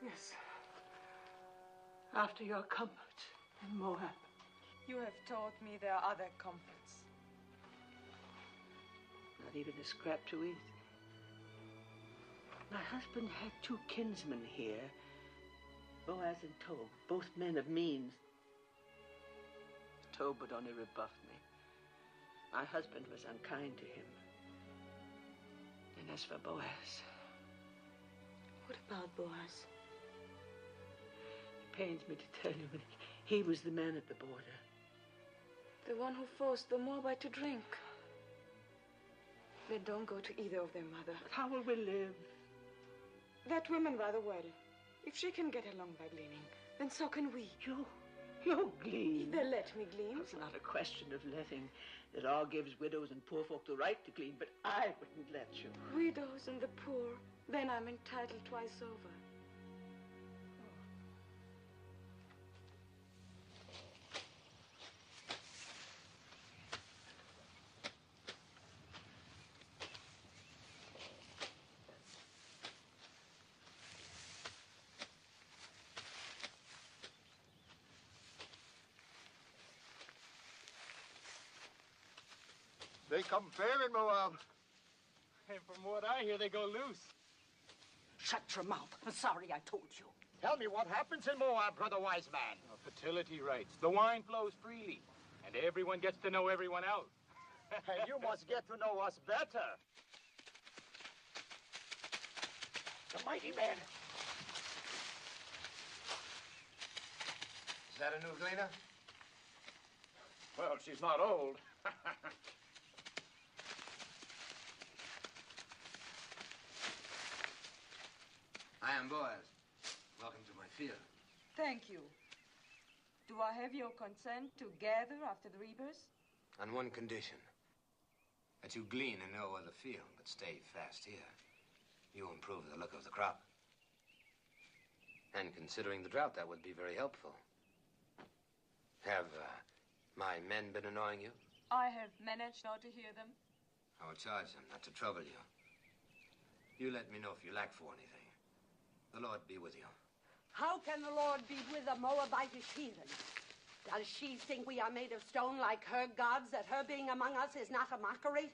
S12: Yes. After your comfort in Moab.
S9: You have taught me there are other comforts.
S12: Not even a scrap to eat. My husband had 2 kinsmen here, Boaz and Tob, both men of means. Tob would only rebuff me. My husband was unkind to him. And as for Boaz...
S15: What about Boaz?
S12: It pains me to tell you, but he was the man at the border.
S15: The one who forced the Moabite to drink. They don't go to either of them, Mother.
S12: But how will we live?
S15: That woman rather well. If she can get along by gleaning, then so can we.
S12: You glean.
S15: They let me glean.
S12: It's not a question of letting. The law gives widows and poor folk the right to glean, but I wouldn't let you.
S15: Widows and the poor. Then I'm entitled twice over.
S20: They come fair in Moab. And from what I hear, they go loose.
S18: Shut your mouth. I'm sorry I told you.
S20: Tell me what happens in Moab, brother wise man. Fertility rights. The wine flows freely, and everyone gets to know everyone else. And you must get to know us better. The mighty man.
S16: Is that a new gleaner?
S20: Well, she's not old.
S16: I am Boaz. Welcome to my field.
S9: Thank you. Do I have your consent to gather after the reapers?
S16: On one condition. That you glean in no other field, but stay fast here. You improve the look of the crop. And considering the drought, that would be very helpful. Have my men been annoying you?
S9: I have managed not to hear them.
S16: I will charge them not to trouble you. You let me know if you lack for anything. The Lord be with you.
S18: How can the Lord be with a Moabitish heathen? Does she think we are made of stone like her gods, that her being among us is not a mockery?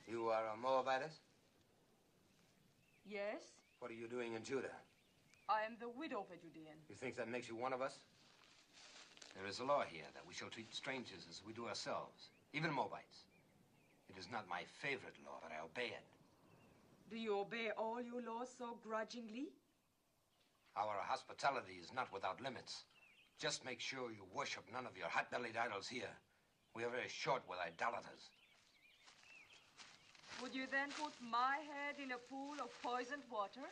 S16: You are a Moabitess?
S9: Yes,
S16: What are you doing in Judah?
S9: I am the widow of a Judean.
S16: You think that makes you one of us? There is a law here that we shall treat strangers as we do ourselves, even Moabites. It is not my favorite law, but I obey it.
S9: Do you obey all your laws so grudgingly?
S16: Our hospitality is not without limits. Just make sure you worship none of your hot-bellied idols here. We are very short with idolaters.
S9: Would you then put my head in a pool of poisoned water?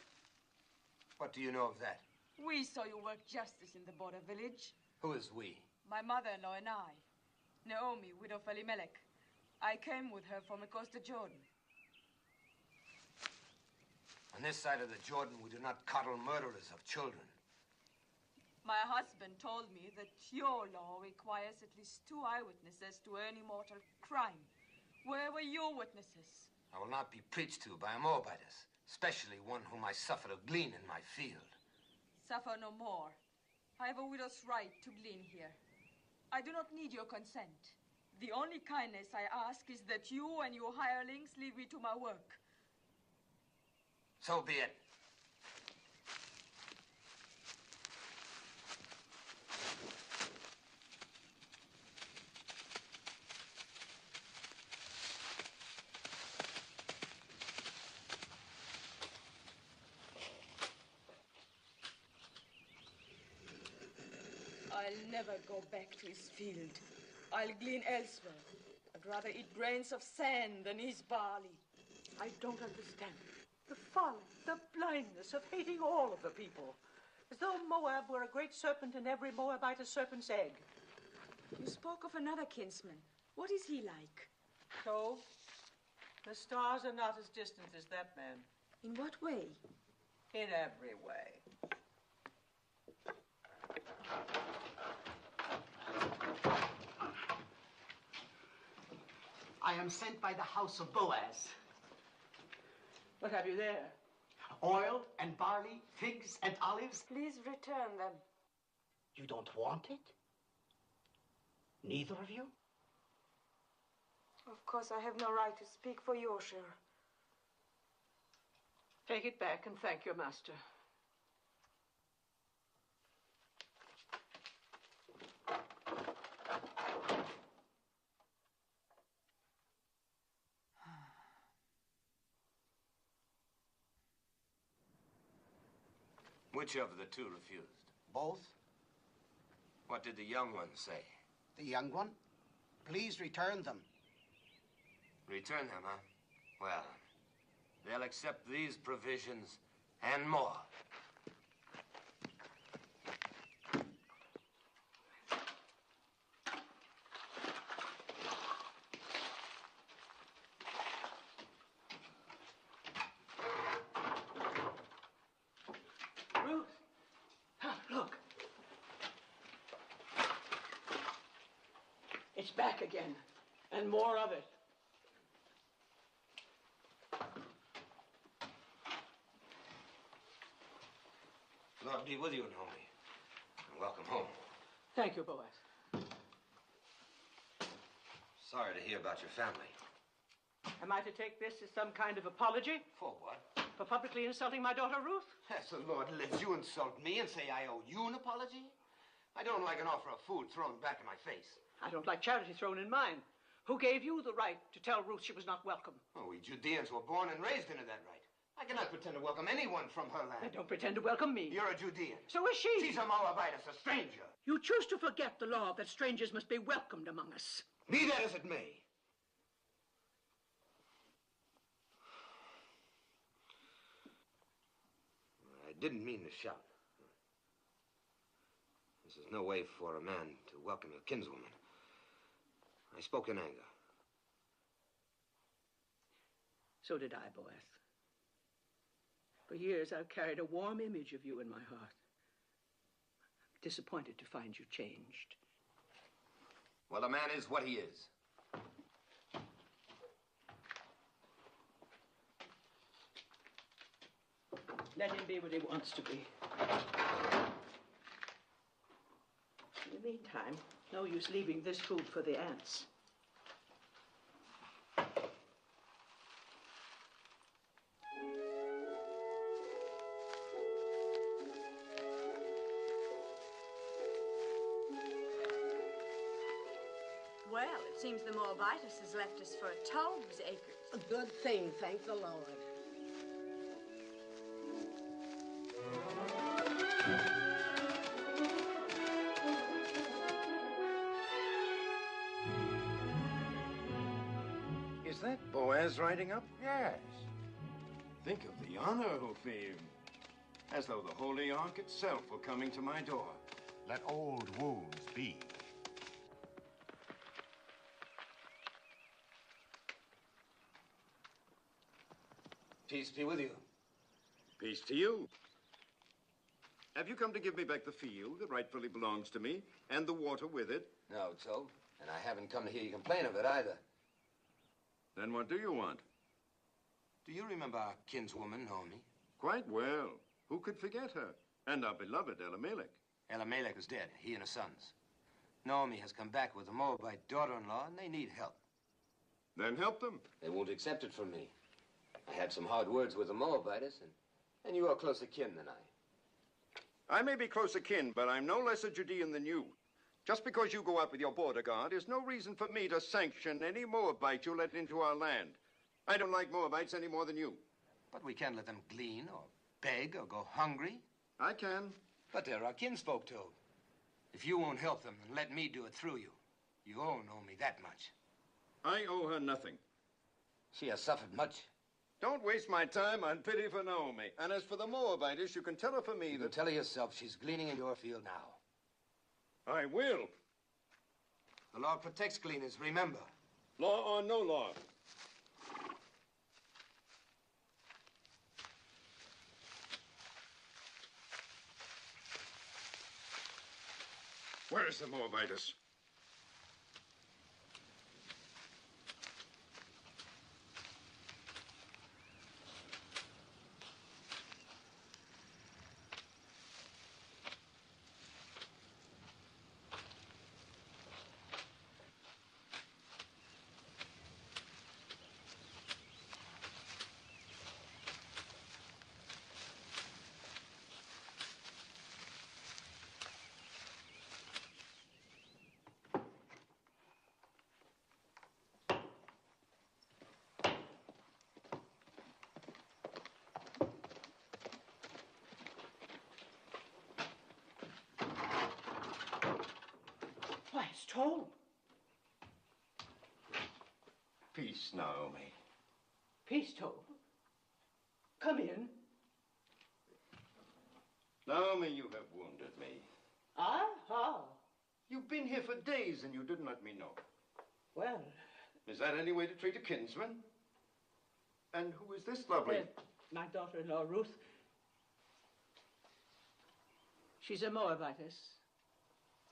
S16: What do you know of that?
S9: We saw you work justice in the border village.
S16: Who is we?
S9: My mother-in-law and I. Naomi, widow of Elimelech. I came with her from across the Jordan.
S16: On this side of the Jordan, we do not coddle murderers of children.
S9: My husband told me that your law requires at least 2 eyewitnesses to any mortal crime. Where were your witnesses?
S16: I will not be preached to by a Moabitess, especially one whom I suffer to glean in my field.
S9: Suffer no more. I have a widow's right to glean here. I do not need your consent. The only kindness I ask is that you and your hirelings leave me to my work.
S16: So be it.
S9: I'll never go back to his field. I'll glean elsewhere. I'd rather eat grains of sand than his barley.
S12: I don't understand. The folly, the blindness of hating all of the people. As though Moab were a great serpent and every Moabite a serpent's egg.
S9: You spoke of another kinsman. What is he like?
S12: So, the stars are not as distant as that man.
S9: In what way?
S12: In every way. I am sent by the house of Boaz. What have you there? Oil and barley, figs and olives.
S15: Please return them.
S12: You don't want it? Neither of you?
S15: Of course, I have no right to speak for your share.
S12: Take it back and thank your master.
S16: Which of the two refused?
S7: Both.
S16: What did the young one say?
S7: The young one? Please return them.
S16: Return them, huh? Well, they'll accept these provisions and more.
S12: Ruth! Look. It's back again, and more of it.
S16: Lord be with you, Naomi. And welcome home.
S12: Thank you, Boaz.
S16: Sorry to hear about your family.
S12: Am I to take this as some kind of apology?
S16: For what?
S12: For publicly insulting my daughter, Ruth?
S16: As the Lord lives, you insult me and say I owe you an apology? I don't like an offer of food thrown back in my face.
S12: I don't like charity thrown in mine. Who gave you the right to tell Ruth she was not welcome?
S16: Oh, we Judeans were born and raised into that right. I cannot pretend to welcome anyone from her land.
S12: And don't pretend to welcome me.
S16: You're a Judean.
S12: So is she.
S16: She's a Moabitess, a stranger.
S12: You choose to forget the law that strangers must be welcomed among us.
S16: Be that as it may. I didn't mean to shout. This is no way for a man to welcome a kinswoman. I spoke in anger.
S12: So did I, Boaz. For years, I've carried a warm image of you in my heart. I'm disappointed to find you changed.
S16: Well, a man is what he is.
S12: Let him be what he wants to be. In the meantime, no use leaving this food for the ants.
S21: Well, it seems the Moabitess has left us for 12 acres.
S22: A good thing, thank the Lord.
S8: Is that Boaz riding up?
S7: Yes.
S8: Think of the honor, Hophim. As though the Holy Ark itself were coming to my door.
S7: Let old wounds be.
S16: Peace be with you.
S8: Peace to you. Have you come to give me back the field that rightfully belongs to me, and the water with it?
S16: No, so. And I haven't come to hear you complain of it either.
S8: Then what do you want?
S16: Do you remember our kinswoman, Naomi?
S8: Quite well. Who could forget her? And our beloved Elimelech.
S16: Elimelech is dead, he and his sons. Naomi has come back with a Moabite daughter-in-law, and they need help.
S8: Then help them.
S16: They won't accept it from me. I had some hard words with the Moabitess, and you are closer kin than I.
S8: I may be closer kin, but I'm no less a Judean than you. Just because you go out with your border guard is no reason for me to sanction any Moabite you let into our land. I don't like Moabites any more than you.
S16: But we can't let them glean or beg or go hungry.
S8: I can.
S16: But they're our kinsfolk, too. If you won't help them, then let me do it through you. You owe Naomi that much.
S8: I owe her nothing.
S16: She has suffered much.
S8: Don't waste my time on pity for Naomi. And as for the Moabitess, you can tell her for me
S16: You can tell her yourself she's gleaning in your field now.
S8: I will.
S16: The law protects gleaners, remember.
S8: Law or no law. Where is the Moabitess?
S12: That's Tom.
S8: Peace, Naomi.
S12: Peace, Tom. Come in.
S8: Naomi, you have wounded me.
S12: Ah, how?
S8: You've been here for days and you didn't let me know.
S12: Well...
S8: Is that any way to treat a kinsman? And who is this lovely...
S12: my daughter-in-law, Ruth. She's a Moabitess.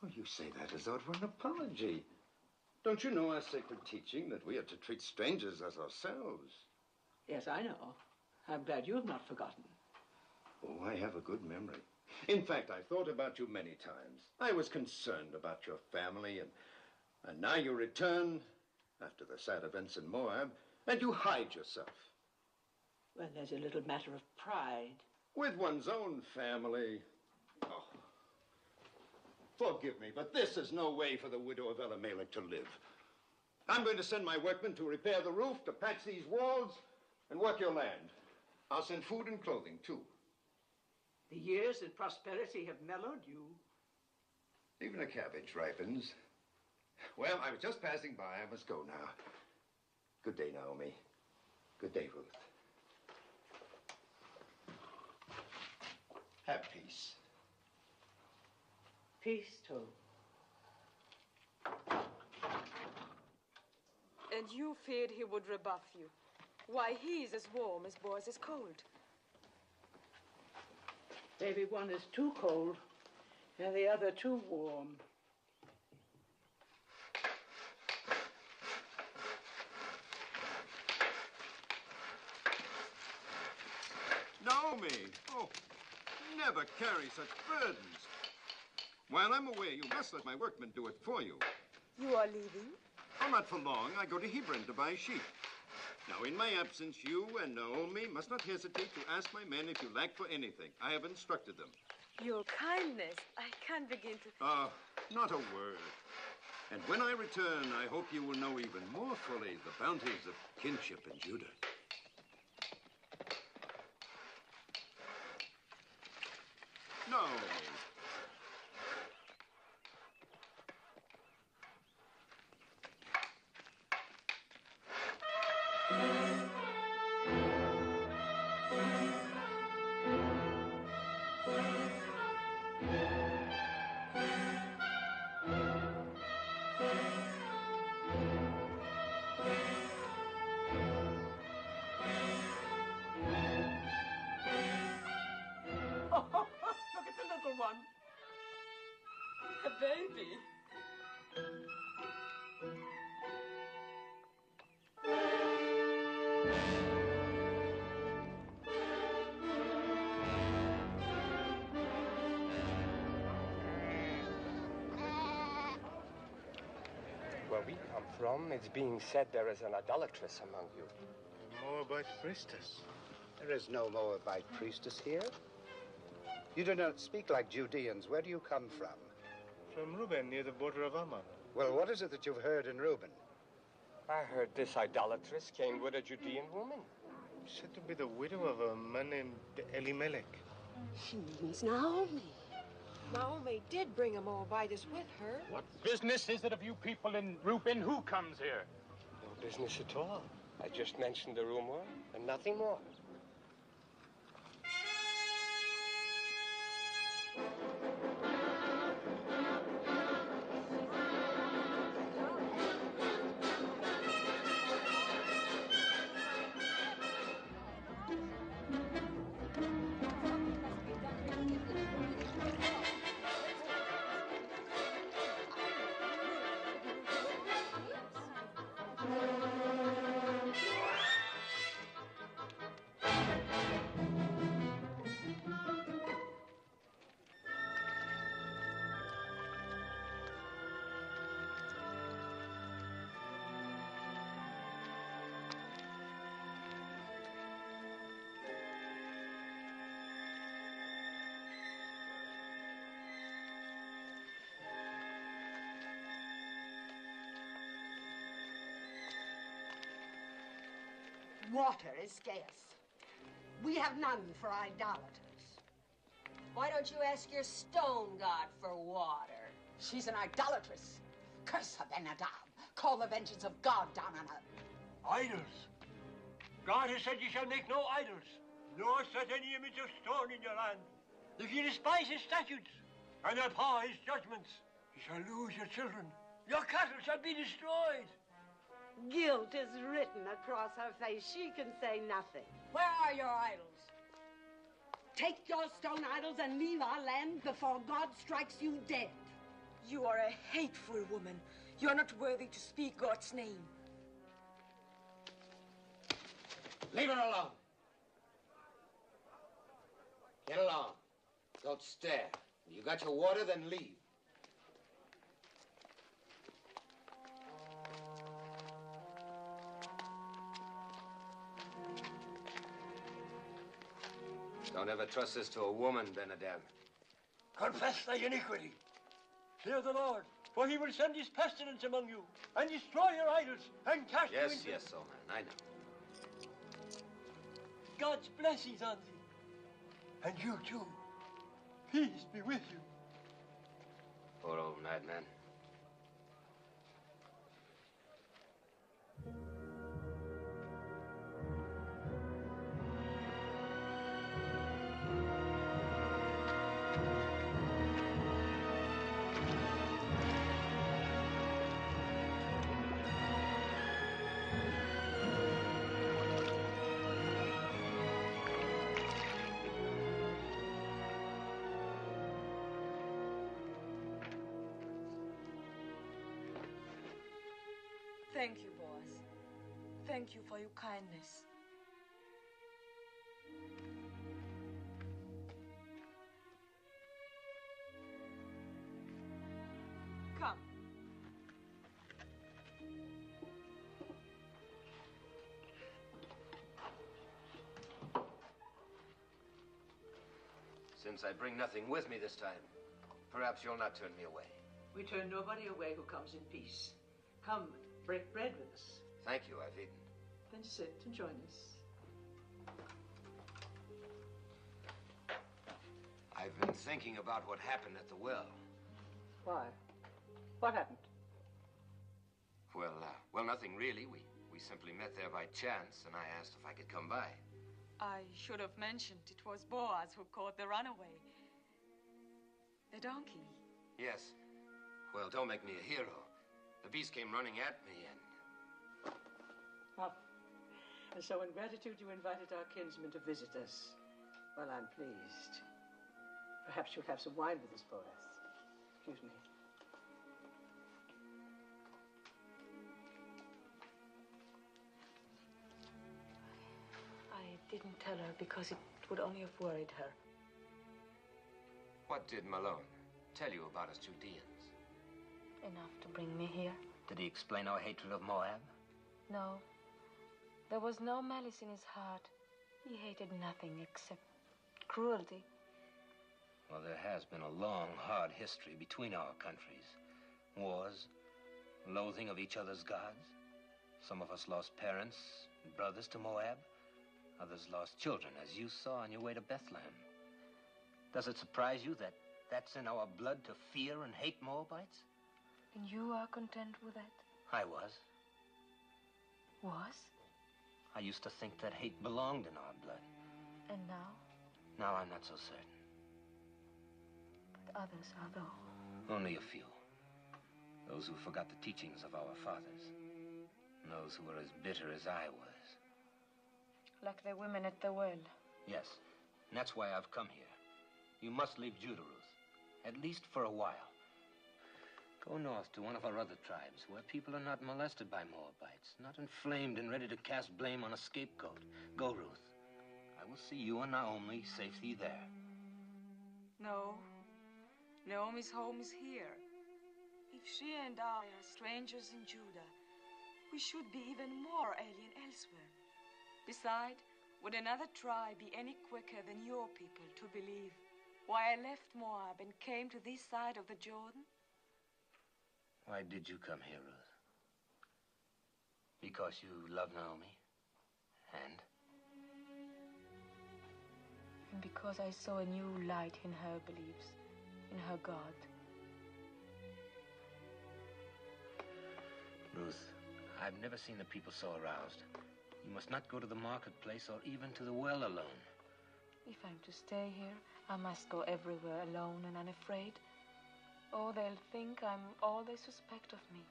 S8: Oh, you say that as though it were an apology. Don't you know our sacred teaching that we are to treat strangers as ourselves?
S12: Yes, I know. I'm glad you have not forgotten.
S8: Oh, I have a good memory. In fact, I thought about you many times. I was concerned about your family, and now you return after the sad events in Moab, and you hide yourself.
S12: Well, there's a little matter of pride.
S8: With one's own family. Oh. Forgive me, but this is no way for the widow of Elimelech to live. I'm going to send my workmen to repair the roof, to patch these walls, and work your land. I'll send food and clothing, too.
S12: The years and prosperity have mellowed you.
S8: Even a cabbage ripens. Well, I was just passing by. I must go now. Good day, Naomi. Good day, Ruth. Have peace.
S12: Peace, too.
S15: And you feared he would rebuff you. Why, he's as warm as boys is cold.
S12: Maybe one is too cold and the other too warm.
S8: Naomi! Oh, never carry such burdens. While I'm away, you must let my workmen do it for you.
S15: You are leaving?
S8: Oh, not for long. I go to Hebron to buy sheep. Now, in my absence, you and Naomi must not hesitate to ask my men if you lack for anything. I have instructed them.
S15: Your kindness. I can't begin to...
S8: Not a word. And when I return, I hope you will know even more fully the bounties of kinship in Judah. Naomi.
S12: Look at the little one.
S15: A baby.
S2: Where we come from, it's being said there is an idolatress among you.
S7: Moabite priestess. There is no Moabite priestess here. You do not speak like Judeans. Where do you come from?
S3: From Reuben, near the border of Ammon.
S7: Well, what is it that you've heard in Reuben?
S2: I heard this idolatress came with a Judean woman.
S3: Said to be the widow of a man named Elimelech.
S22: She means Naomi. Naomi did bring a Moabitess with her.
S20: What business is it of you people in Reuben? Who comes here?
S2: No business at all. I just mentioned the rumor and nothing more.
S22: Water is scarce. We have none for idolaters.
S21: Why don't you ask your stone god for water?
S22: She's an idolatress.
S12: Curse her, Ben-Hadad. Call the vengeance of God down on her.
S1: Idols. God has said you shall make no idols, nor set any image of stone in your land. If you despise his statutes and abhor his judgments, you shall lose your children. Your cattle shall be destroyed.
S22: Guilt is written across her face. She can say nothing.
S12: Where are your idols? Take your stone idols and leave our land before God strikes you dead.
S22: You are a hateful woman. You're not worthy to speak God's name.
S16: Leave her alone. Get along. Don't stare. You got your water, then leave. Don't ever trust this to a woman, Ben-Hadad.
S1: Confess thy iniquity. Fear the Lord, for he will send his pestilence among you, and destroy your idols, and cast you into...
S16: Yes, old man, I know.
S1: God's blessings on thee. And you, too. Peace be with you.
S16: Poor old madman.
S22: Thank you, Boaz. Thank you for your kindness.
S9: Come.
S16: Since I bring nothing with me this time, perhaps you'll not turn me away.
S12: We turn nobody away who comes in peace. Come, break bread with us.
S16: Thank you, I've eaten.
S12: Then sit and join us.
S16: I've been thinking about what happened at the well.
S12: Why? What happened?
S16: Well, nothing really. We simply met there by chance, and I asked if I could come by.
S9: I should have mentioned it was Boaz who caught the runaway. The donkey.
S16: Yes. Well, don't make me a hero. The beast came running at me, and...
S12: Oh. And so in gratitude you invited our kinsman to visit us. Well, I'm pleased. Perhaps you'll have some wine with us, Boaz. Excuse me.
S15: I didn't tell her because it would only have worried her.
S16: What did Malone tell you about us Judeans?
S15: Enough to bring me here.
S16: Did he explain our hatred of Moab?
S15: No. There was no malice in his heart. He hated nothing except cruelty.
S16: Well, there has been a long, hard history between our countries. Wars, loathing of each other's gods. Some of us lost parents and brothers to Moab. Others lost children, as you saw on your way to Bethlehem. Does it surprise you that that's in our blood to fear and hate Moabites?
S15: And you are content with that?
S16: I was.
S15: Was?
S16: I used to think that hate belonged in our blood.
S15: And now?
S16: Now I'm not so certain.
S15: But others are, though.
S16: Only a few. Those who forgot the teachings of our fathers. And those who were as bitter as I was.
S15: Like the women at the well.
S16: Yes, and that's why I've come here. You must leave Judah, Ruth. At least for a while. Go north to one of our other tribes, where people are not molested by Moabites, not inflamed and ready to cast blame on a scapegoat. Go, Ruth. I will see you and Naomi safely there.
S9: No. Naomi's home is here. If she and I are strangers in Judah, we should be even more alien elsewhere. Besides, would another tribe be any quicker than your people to believe why I left Moab and came to this side of the Jordan?
S16: Why did you come here, Ruth? Because you love Naomi? And?
S15: And because I saw a new light in her beliefs, in her God.
S16: Ruth, I've never seen the people so aroused. You must not go to the marketplace or even to the well alone.
S15: If I'm to stay here, I must go everywhere alone and unafraid. Oh, they'll think I'm all they suspect of me.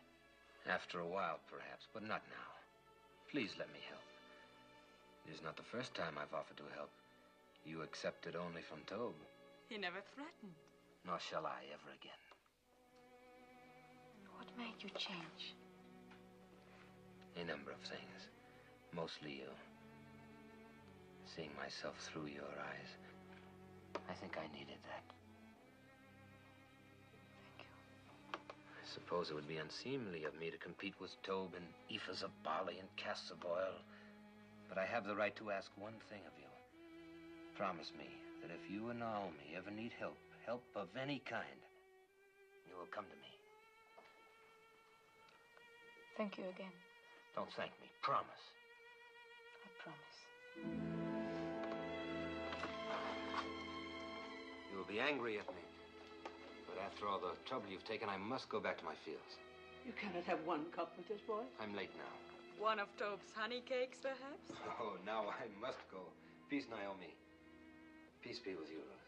S16: After a while, perhaps, but not now. Please let me help. It is not the first time I've offered to help. You accepted only from Tobe.
S9: He never threatened.
S16: Nor shall I ever again.
S15: What made you change?
S16: A number of things. Mostly you. Seeing myself through your eyes. I think I needed that.
S15: Thank you.
S16: I suppose it would be unseemly of me to compete with Tobe in ephahs of barley and casks of oil. But I have the right to ask one thing of you. Promise me that if you and Naomi ever need help of any kind, you will come to me.
S15: Thank you again.
S16: Don't thank me. Promise.
S15: I promise.
S16: You will be angry at me. But after all the trouble you've taken, I must go back to my fields.
S12: You cannot have one cup with this boy.
S16: I'm late now.
S9: One of Tobe's honey cakes, perhaps?
S16: Oh, now I must go. Peace, Naomi. Peace be with you, Ruth.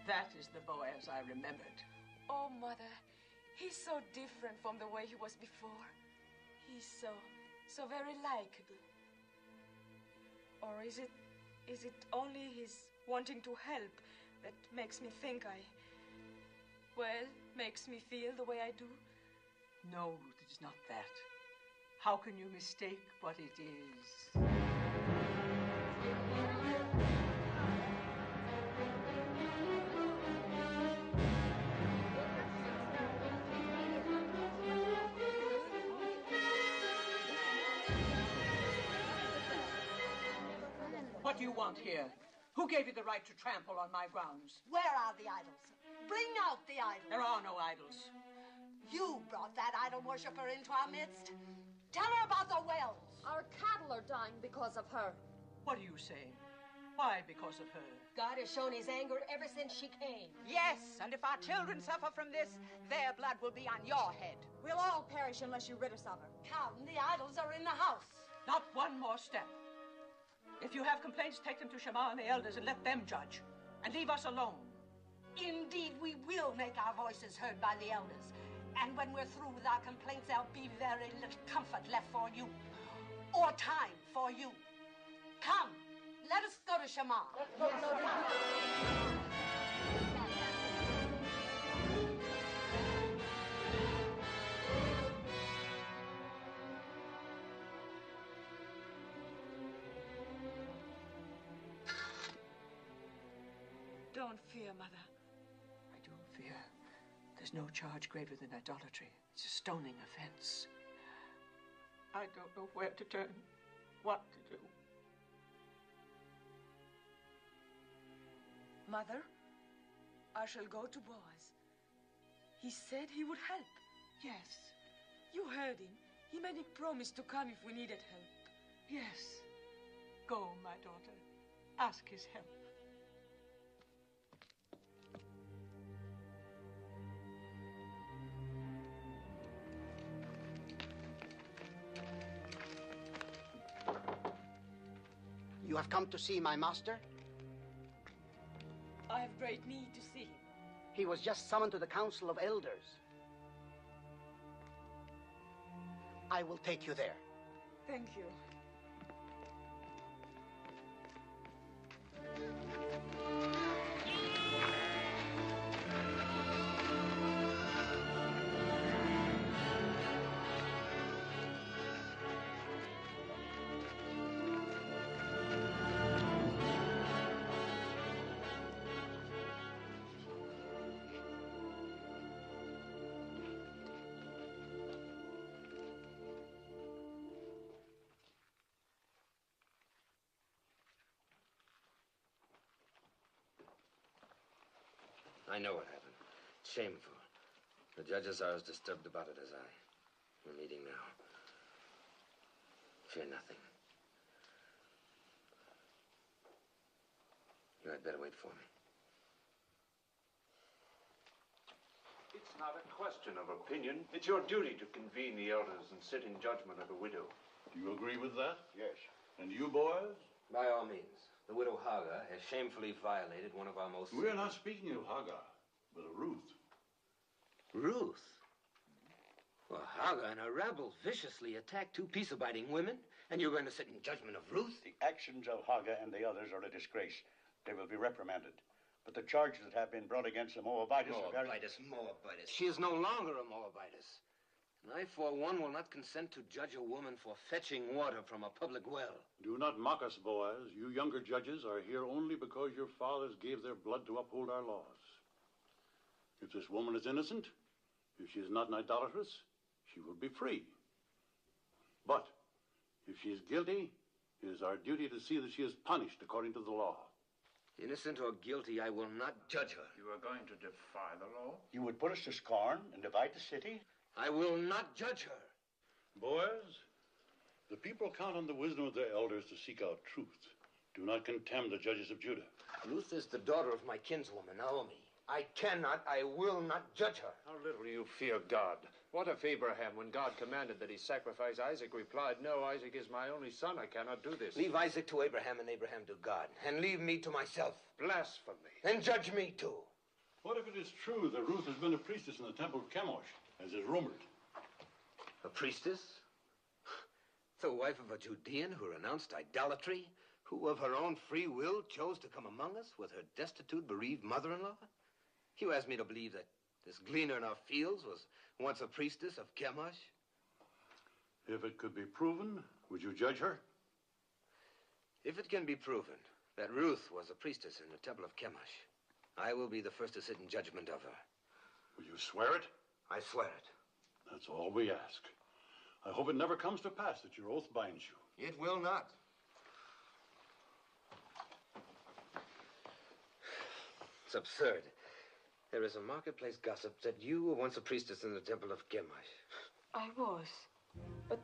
S12: That is the Boaz I remembered.
S15: Oh, Mother, he's so different from the way he was before. He's so very likable. Or is it only his wanting to help that makes me think makes me feel the way I do?
S12: No, Ruth, it is not that. How can you mistake what it is? What do you want here? Who gave you the right to trample on my grounds?
S4: Where are the idols? Bring out the idols.
S12: There are no idols.
S4: You brought that idol worshiper into our midst. Tell her about the wells.
S19: Our cattle are dying because of her.
S12: What are you saying? Why because of her?
S4: God has shown his anger ever since she came.
S12: Yes, and if our children suffer from this, their blood will be on your head.
S4: We'll all perish unless you rid us of her. Count, the idols are in the house.
S12: Not one more step. If you have complaints, take them to Shema and the elders and let them judge. And leave us alone.
S4: Indeed, we will make our voices heard by the elders. And when we're through with our complaints, there'll be very little comfort left for you. Or time for you. Come, let us go to Shema.
S9: Don't fear, Mother.
S12: I do fear. There's no charge greater than idolatry. It's a stoning offense. I don't know where to turn, what to do.
S15: Mother, I shall go to Boaz. He said he would help.
S12: Yes.
S15: You heard him. He made a promise to come if we needed help.
S12: Yes. Go, my daughter. Ask his help.
S5: You have come to see my master?
S15: I have great need to see him.
S5: He was just summoned to the Council of Elders. I will take you there.
S15: Thank you.
S16: I know what happened. It's shameful. The judges are as disturbed about it as I. We're meeting now. Fear nothing. You had better wait for me.
S10: It's not a question of opinion. It's your duty to convene the elders and sit in judgment of the widow.
S13: Do you agree with that?
S10: Yes.
S13: And you, boys?
S16: By all means. The widow Hagar has shamefully violated one of our most...
S13: We're not speaking of Hagar, but of Ruth.
S16: Ruth? Well, Hagar and her rabble viciously attacked two peace-abiding women, and you're going to sit in judgment of Ruth?
S11: The actions of Hagar and the others are a disgrace. They will be reprimanded. But the charges that have been brought against the Moabites are very...
S16: Moabites. She is no longer a Moabitess. And I, for one, will not consent to judge a woman for fetching water from a public well.
S13: Do not mock us, Boaz. You younger judges are here only because your fathers gave their blood to uphold our laws. If this woman is innocent, if she is not an idolatress, she will be free. But if she is guilty, it is our duty to see that she is punished according to the law.
S16: Innocent or guilty, I will not judge her.
S10: You are going to defy the law?
S11: You would put us to scorn and divide the city?
S16: I will not judge her.
S13: Boaz, the people count on the wisdom of their elders to seek out truth. Do not contemn the judges of Judah.
S16: Ruth is the daughter of my kinswoman, Naomi. I will not judge her.
S10: How little you fear God. What if Abraham, when God commanded that he sacrifice Isaac, replied, "No, Isaac is my only son. I cannot do this."
S16: Leave Isaac to Abraham and Abraham to God. And leave me to myself.
S10: Blasphemy.
S16: And judge me too.
S13: What if it is true that Ruth has been a priestess in the temple of Chemosh, as is rumored?
S16: A priestess? The wife of a Judean who renounced idolatry? Who of her own free will chose to come among us with her destitute, bereaved mother-in-law? You asked me to believe that this gleaner in our fields was once a priestess of Chemosh?
S13: If it could be proven, would you judge her?
S16: If it can be proven that Ruth was a priestess in the temple of Chemosh, I will be the first to sit in judgment of her.
S13: Will you swear it?
S16: I swear it.
S13: That's all we ask. I hope it never comes to pass that your oath binds you.
S16: It will not. It's absurd. There is a marketplace gossip that you were once a priestess in the temple of Chemosh.
S15: I was. But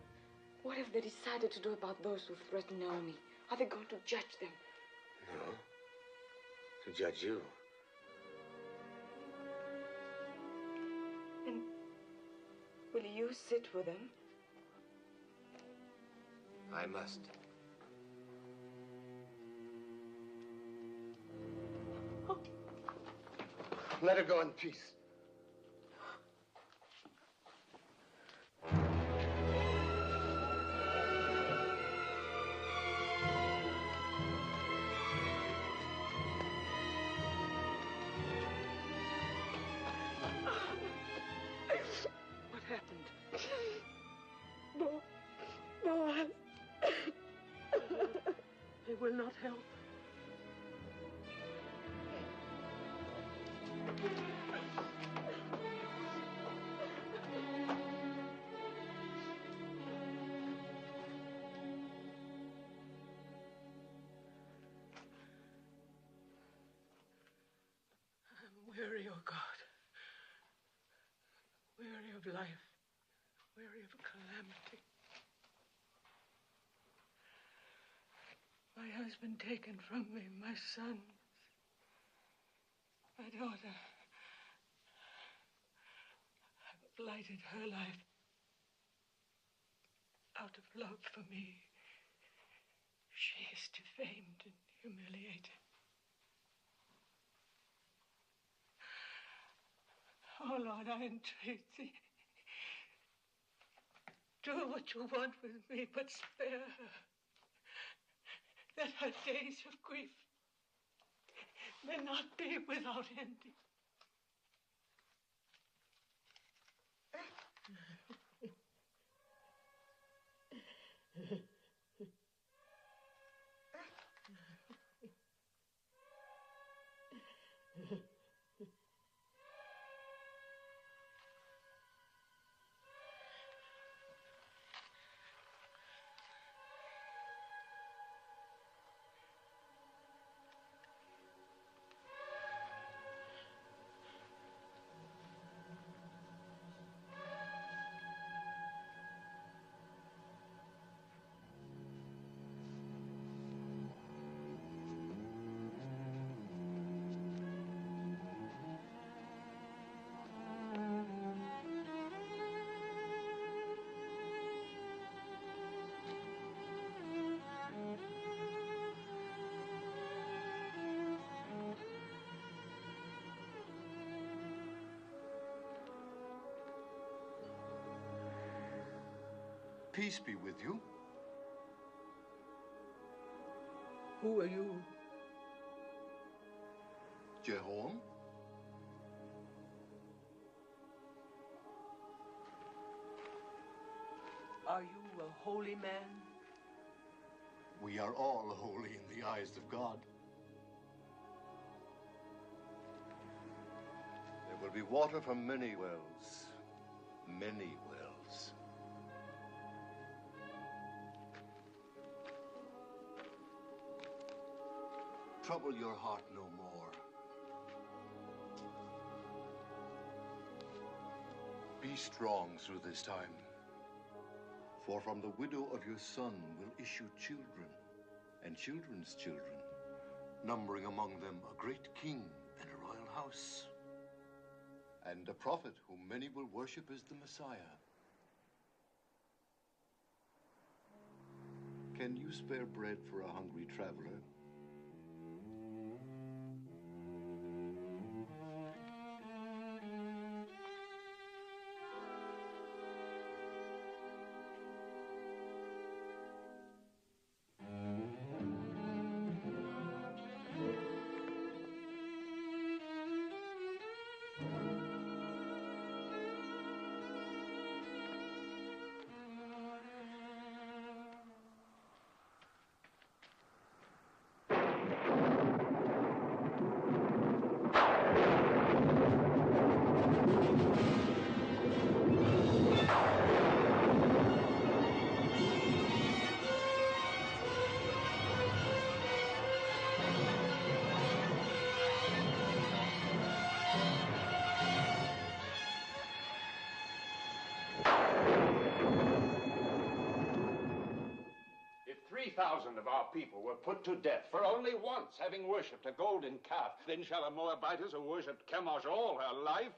S15: what have they decided to do about those who threaten Naomi? Are they going to judge them?
S16: No. To judge you.
S15: And will you sit with them?
S16: I must. Let her go in peace.
S12: What happened? Boaz. They will not help. I'm weary, oh God. Weary of life. Weary of calamity. My husband taken from me, my son, my daughter. I've blighted her life out of love for me. She is defamed and humiliated. Oh, Lord, I entreat thee. Do what you want with me, but spare her. That her days of grief may not be without ending.
S6: Peace be with you.
S12: Who are you?
S6: Jehoram?
S12: Are you a holy man?
S6: We are all holy in the eyes of God. There will be water from many wells. Many wells. Trouble your heart no more. Be strong through this time. For from the widow of your son will issue children, and children's children, numbering among them a great king and a royal house, and a prophet whom many will worship as the Messiah. Can you spare bread for a hungry traveler?
S10: If 3,000 of our people were put to death for only once having worshipped a golden calf, then shall a Moabitess who worshipped Chemosh all her life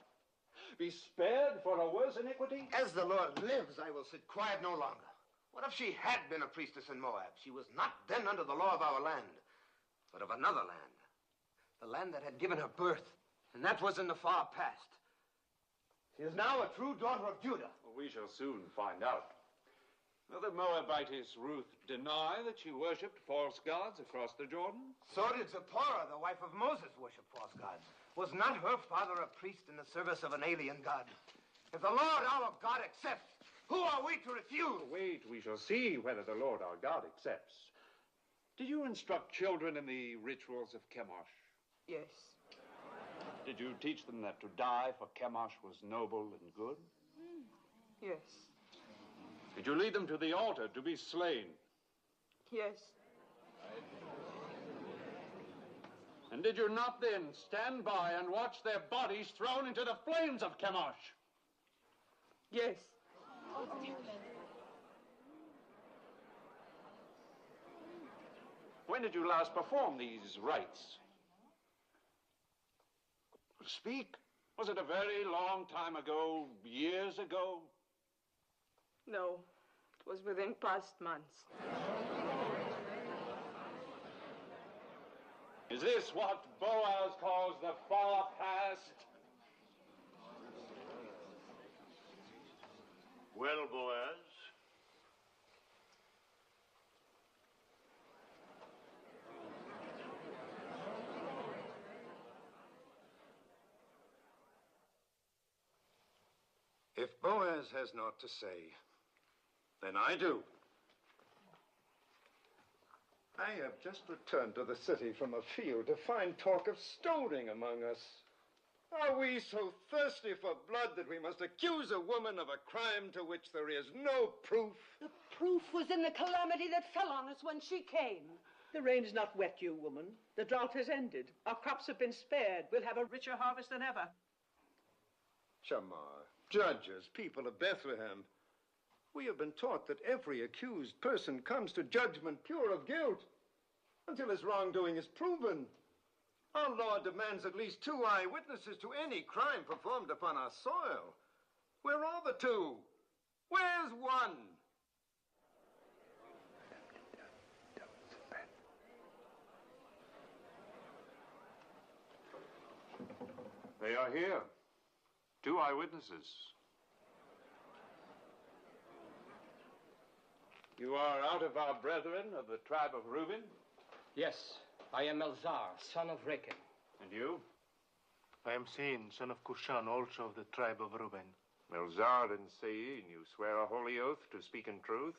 S10: be spared for a worse iniquity?
S17: As the Lord lives, I will sit quiet no longer. What if she had been a priestess in Moab? She was not then under the law of our land, but of another land. The land that had given her birth, and that was in the far past. She is now a true daughter of Judah.
S10: Well, we shall soon find out. Will the Moabitess Ruth deny that she worshipped false gods across the Jordan?
S17: So did Zipporah, the wife of Moses, worship false gods. Was not her father a priest in the service of an alien god? If the Lord our God accepts, who are we to refuse?
S10: Wait, we shall see whether the Lord our God accepts. Did you instruct children in the rituals of Chemosh?
S12: Yes.
S10: Did you teach them that to die for Chemosh was noble and good?
S12: Yes.
S10: Did you lead them to the altar to be slain?
S12: Yes.
S10: And did you not then stand by and watch their bodies thrown into the flames of Chemosh?
S12: Yes.
S10: When did you last perform these rites? Speak. Was it a very long time ago, years ago?
S12: No, it was within past months.
S10: Is this what Boaz calls the far past?
S13: Well, Boaz,
S8: If Boaz has naught to say, then I do. I have just returned to the city from a field to find talk of stoning among us. Are we so thirsty for blood that we must accuse a woman of a crime to which there is no proof?
S12: The proof was in the calamity that fell on us when she came. The rain has not wet you, woman. The drought has ended. Our crops have been spared. We'll have a richer harvest than ever.
S8: Shamar, judges, people of Bethlehem, we have been taught that every accused person comes to judgment pure of guilt until his wrongdoing is proven. Our law demands at least 2 eyewitnesses to any crime performed upon our soil. Where are the 2? Where's one?
S10: They are here. 2 eyewitnesses. You are out of our brethren of the tribe of Reuben?
S3: Yes, I am Elzar, son of Rechel.
S10: And you?
S14: I am Sein, son of Kushan, also of the tribe of Reuben.
S2: Melzar and Sein, you swear a holy oath to speak in truth?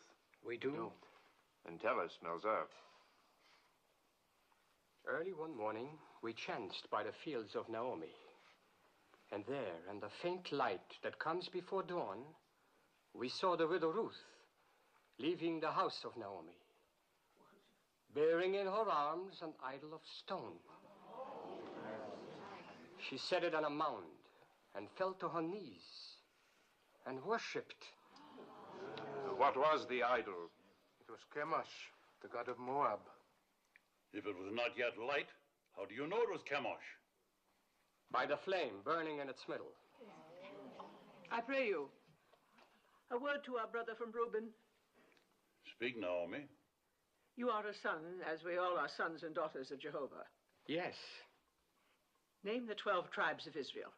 S3: We do.
S2: Then tell us, Melzar.
S3: Early one morning, we chanced by the fields of Naomi. And there, in the faint light that comes before dawn, we saw the widow Ruth leaving the house of Naomi, bearing in her arms an idol of stone. She set it on a mound and fell to her knees and worshipped.
S2: What was the idol?
S14: It was Chemosh, the god of Moab.
S13: If it was not yet light, how do you know it was Chemosh?
S3: By the flame burning in its middle.
S12: I pray you, a word to our brother from Reuben.
S13: Speak, Naomi.
S12: You are a son, as we all are sons and daughters of Jehovah.
S3: Yes.
S12: Name the 12 tribes of Israel.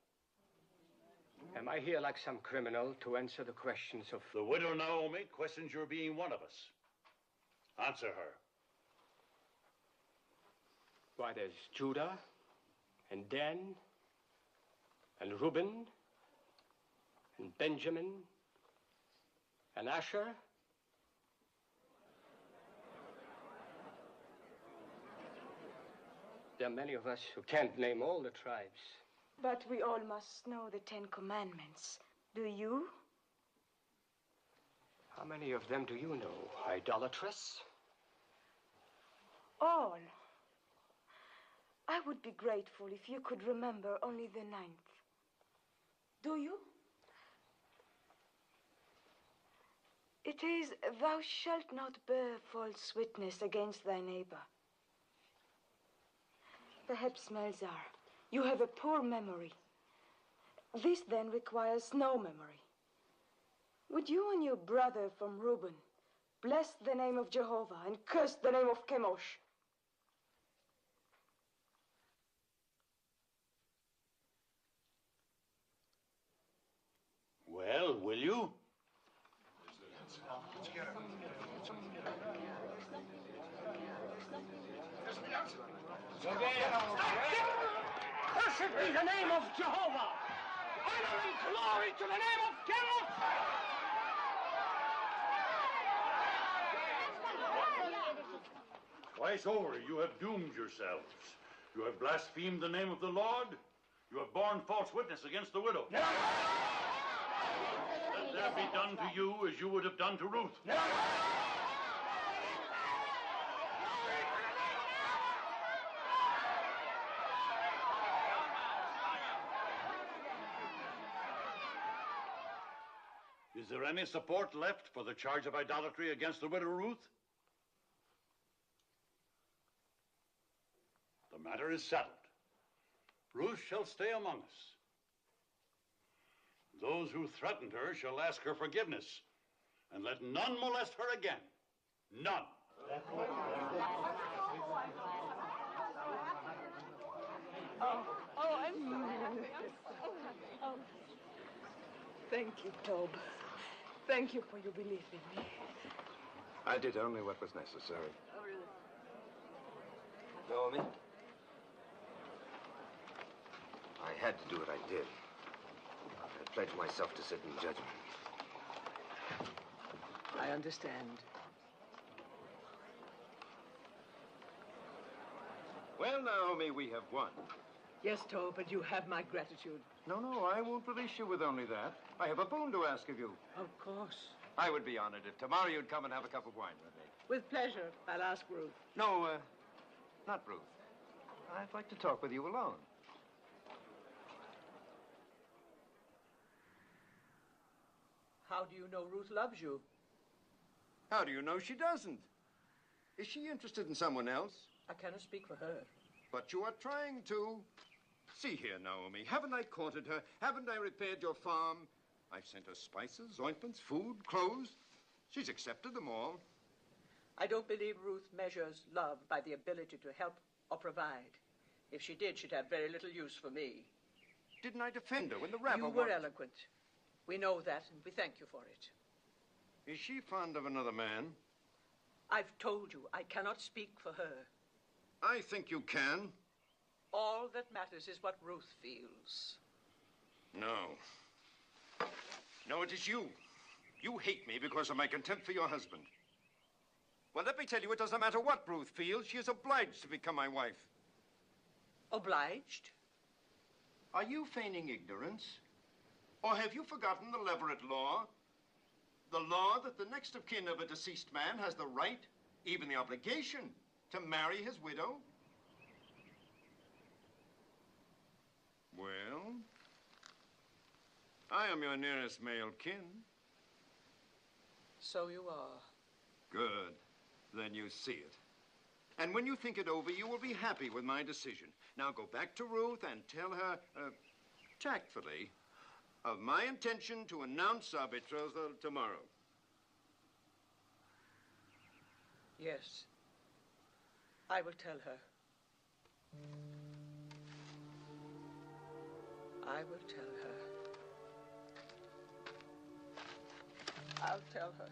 S3: Am I here like some criminal to answer the questions of...
S13: The widow Naomi questions your being one of us. Answer her.
S3: Why, there's Judah, and Dan, and Reuben, and Benjamin, and Asher. There are many of us who can't name all the tribes.
S15: But we all must know the 10 Commandments. Do you?
S3: How many of them do you know, idolatress?
S15: All. I would be grateful if you could remember only the 9th. Do you? It is, thou shalt not bear false witness against thy neighbor. Perhaps, Melzar, you have a poor memory. This then requires no memory. Would you and your brother from Reuben bless the name of Jehovah and curse the name of Chemosh?
S13: Well, will you?
S3: Cursed be the name of Jehovah! Honor and glory to the name of Chemosh!
S13: Twice over, you have doomed yourselves. You have blasphemed the name of the Lord. You have borne false witness against the widow. Let there be done to you as you would have done to Ruth. Is there any support left for the charge of idolatry against the widow Ruth? The matter is settled. Ruth shall stay among us. Those who threatened her shall ask her forgiveness, and let none molest her again. None.
S12: Thank you, Tob. Thank you for your belief in me.
S8: I did only what was necessary. Naomi? I had to do what I did. I pledged myself to sit in judgment.
S12: I understand.
S8: Well, Naomi, we have won.
S12: Yes, Tob, but you have my gratitude.
S8: No, I won't release you with only that. I have a boon to ask of you.
S12: Of course.
S8: I would be honored if tomorrow you'd come and have a cup of wine with me.
S12: With pleasure. I'll ask Ruth.
S8: No, not Ruth. I'd like to talk with you alone.
S12: How do you know Ruth loves you?
S8: How do you know she doesn't? Is she interested in someone else?
S12: I cannot speak for her.
S8: But you are trying to. See here, Naomi. Haven't I courted her? Haven't I repaired your farm? I've sent her spices, ointments, food, clothes. She's accepted them all.
S12: I don't believe Ruth measures love by the ability to help or provide. If she did, she'd have very little use for me.
S8: Didn't I defend her when the rabbi...
S12: You were eloquent. We know that, and we thank you for it.
S8: Is she fond of another man?
S12: I've told you I cannot speak for her.
S8: I think you can.
S12: All that matters is what Ruth feels.
S8: No. No, it is you. You hate me because of my contempt for your husband. Well, let me tell you, it doesn't matter what Ruth feels. She is obliged to become my wife.
S12: Obliged?
S8: Are you feigning ignorance? Or have you forgotten the Leverett law? The law that the next of kin of a deceased man has the right, even the obligation, to marry his widow? Well, I am your nearest male kin.
S12: So you are.
S8: Good. Then you see it. And when you think it over, you will be happy with my decision. Now go back to Ruth and tell her, tactfully, of my intention to announce our betrothal tomorrow.
S12: Yes. I will tell her. I will tell her. I'll tell her.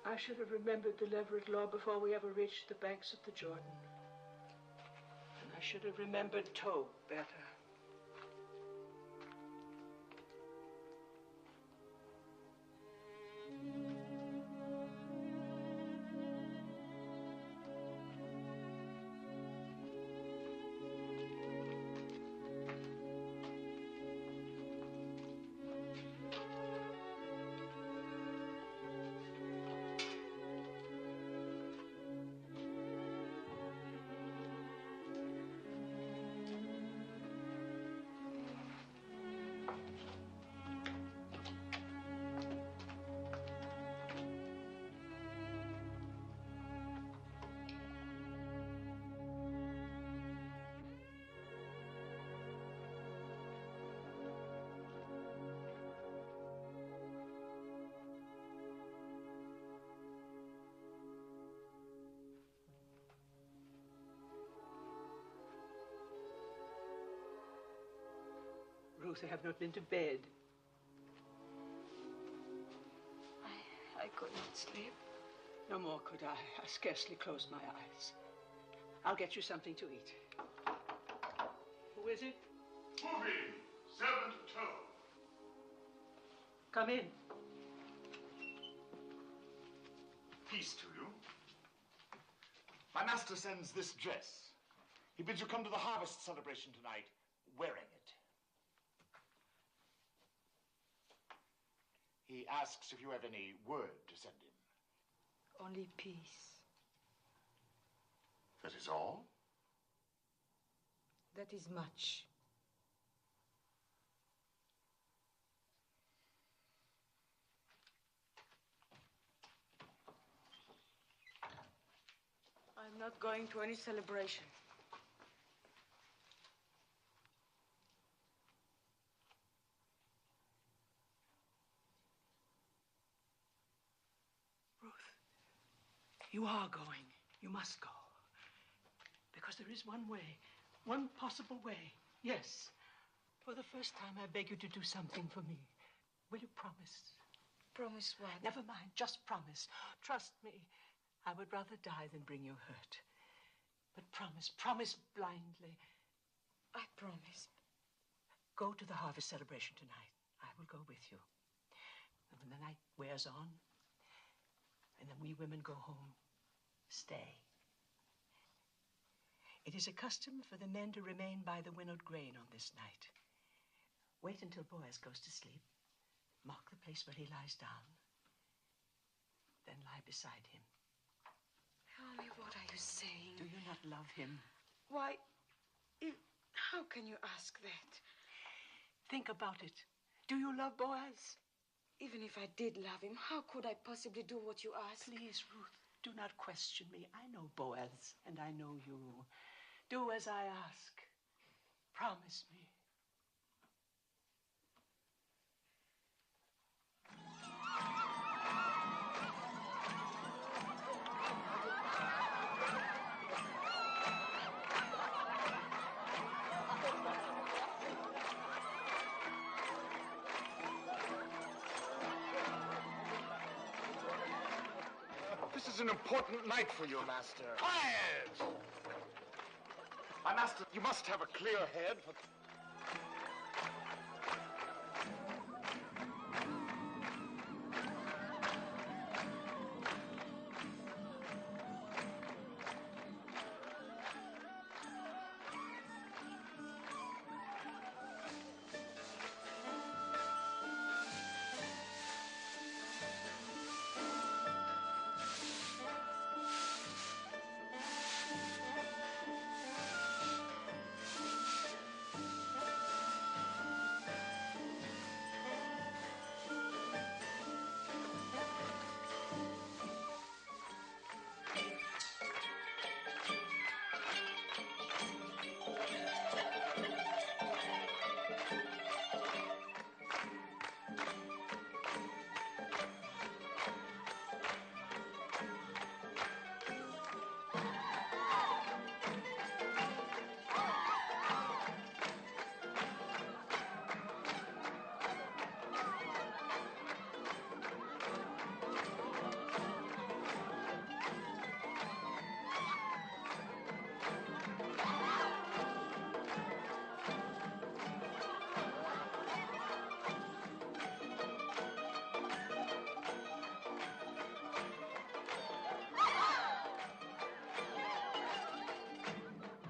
S12: I should have remembered the Leverett law before we ever reached the banks of the Jordan. And I should have remembered Tob better. Ruth, I have not been to bed. I could not sleep. No more could I. I scarcely closed my eyes. I'll get you something to eat. Who is it?
S13: Moving, 7 to 12.
S12: Come in.
S7: Peace to you. My master sends this dress. He bids you come to the harvest celebration tonight wearing it. He asks if you have any word to send him.
S15: Only peace.
S7: That is all?
S15: That is much. I'm not going to any celebration.
S12: You are going. You must go. Because there is one way, one possible way. Yes. For the first time, I beg you to do something for me. Will you promise?
S15: Promise what?
S12: Never mind. Just promise. Trust me. I would rather die than bring you hurt. But promise. Promise blindly.
S15: I promise.
S12: Go to the harvest celebration tonight. I will go with you. And when the night wears on, and then we women go home, stay. It is a custom for the men to remain by the winnowed grain on this night. Wait until Boaz goes to sleep. Mark the place where he lies down. Then lie beside him.
S15: Mommy, what are you saying?
S12: Do you not love him?
S15: Why, how can you ask that?
S12: Think about it. Do you love Boaz?
S15: Even if I did love him, how could I possibly do what you ask?
S12: Please, Ruth, do not question me. I know Boaz, and I know you. Do as I ask. Promise me.
S7: an important night for you, Master.
S10: Quiet!
S7: My master, you must have a clear head for...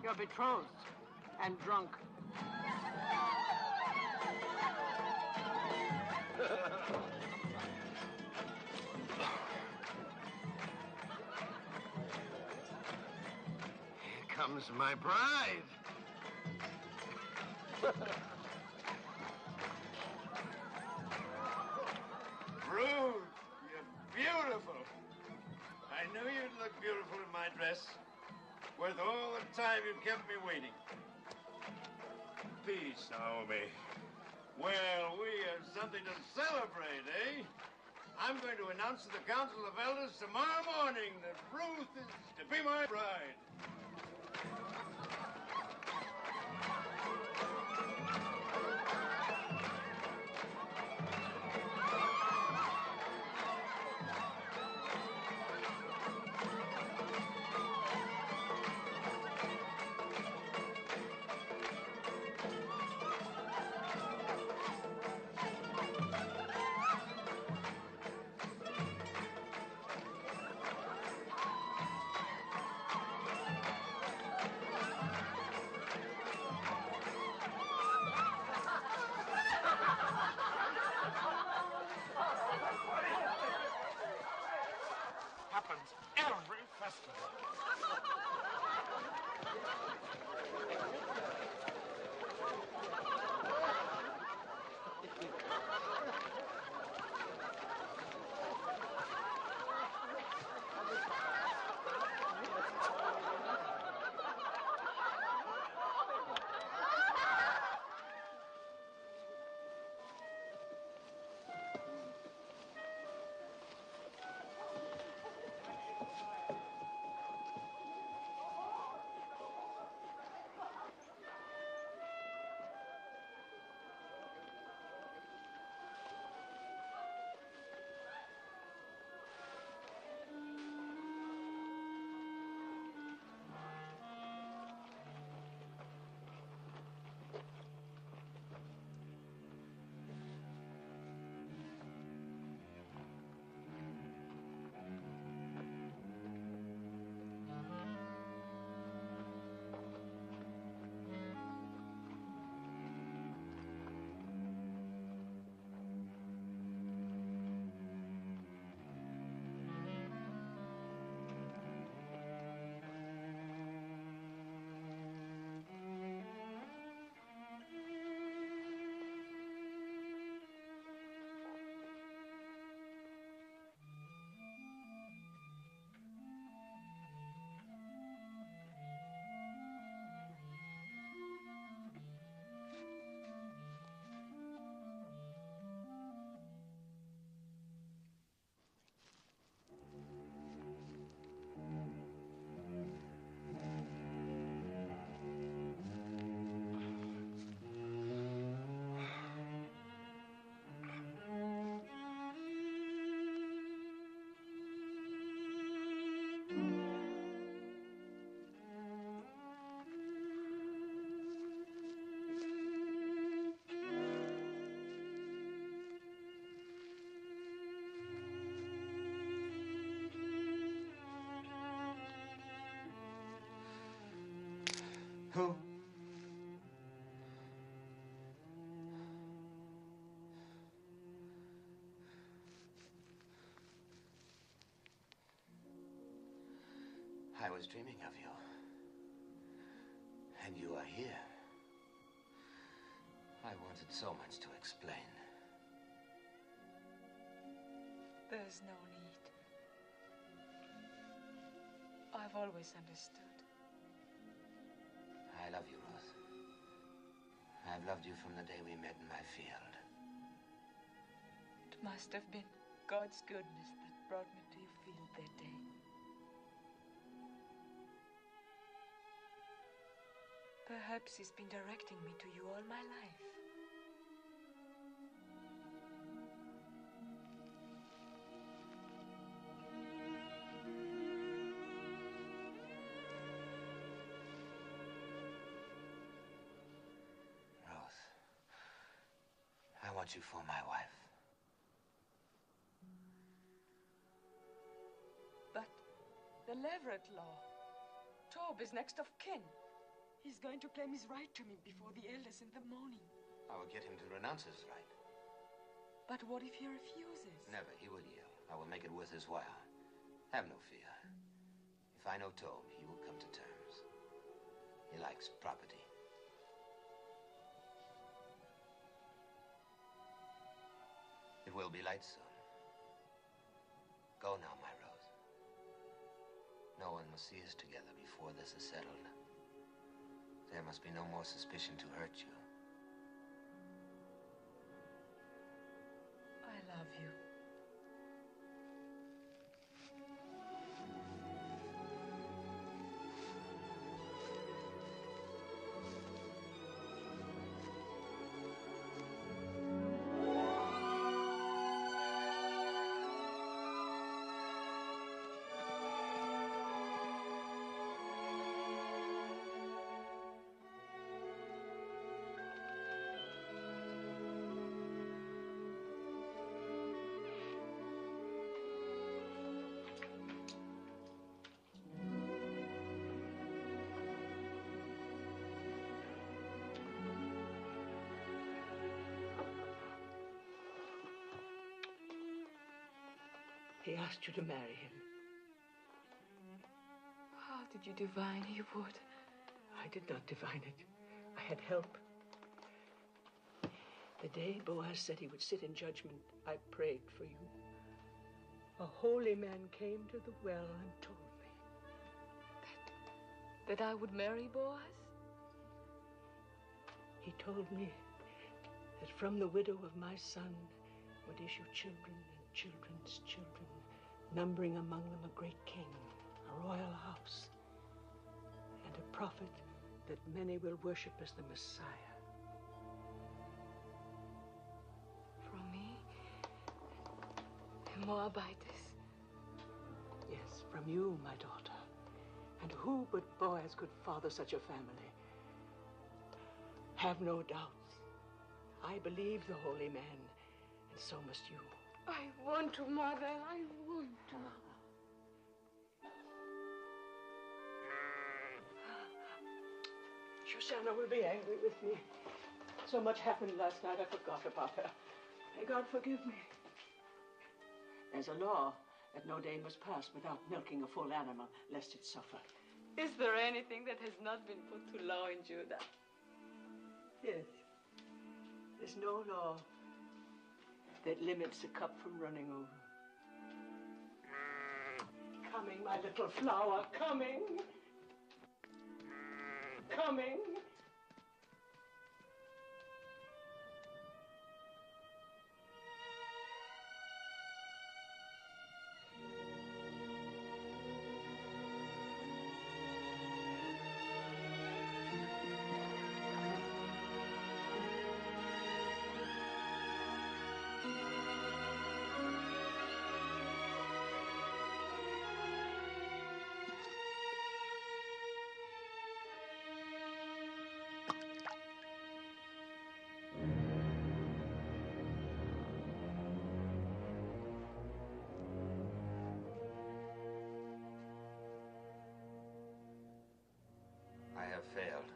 S12: You're betrothed and drunk.
S8: Here comes my bride.
S18: Ruth, you're beautiful. I knew you'd look beautiful in my dress. Worth all the time you've kept me waiting. Peace, Naomi. Well, we have something to celebrate, eh? I'm going to announce to the Council of Elders tomorrow morning that Ruth is to be my bride.
S7: Happens every festival.
S16: Who? I was dreaming of you. And you are here. I wanted so much to explain.
S15: There's no need. I've always understood.
S16: I love you, Ruth. I've loved you from the day we met in my field.
S15: It must have been God's goodness that brought me to your field that day. Perhaps he's been directing me to you all my life.
S16: Ruth, I want you for my wife.
S15: But the Leverett law. Tob is next of kin. He's going to claim his right to me before the elders in the morning.
S16: I will get him to renounce his right.
S15: But what if he refuses?
S16: Never. He will yield. I will make it worth his while. Have no fear. If I know Tob, he will come to terms. He likes property. It will be light soon. Go now, my Rose. No one must see us together before this is settled. There must be no more suspicion to hurt you.
S15: I love you.
S12: He asked you to marry him.
S15: How did you divine he would?
S12: I did not divine it. I had help. The day Boaz said he would sit in judgment, I prayed for you. A holy man came to the well and told me.
S15: That I would marry Boaz?
S12: He told me that from the widow of my son would issue children and children's children, numbering among them a great king, a royal house, and a prophet that many will worship as the Messiah.
S15: From me? A Moabitess?
S12: Yes, from you, my daughter. And who but Boaz could father such a family? Have no doubts. I believe the holy man, and so must you.
S15: I want to, Mother. I want to.
S12: Shoshana will be angry with me. So much happened last night, I forgot about her. May God forgive me. There's a law that no day must pass without milking a full animal, lest it suffer.
S15: Is there anything that has not been put to law in Judah?
S12: Yes. There's no law that limits a cup from running over. Coming, my little flower, coming. Coming.
S16: I have failed.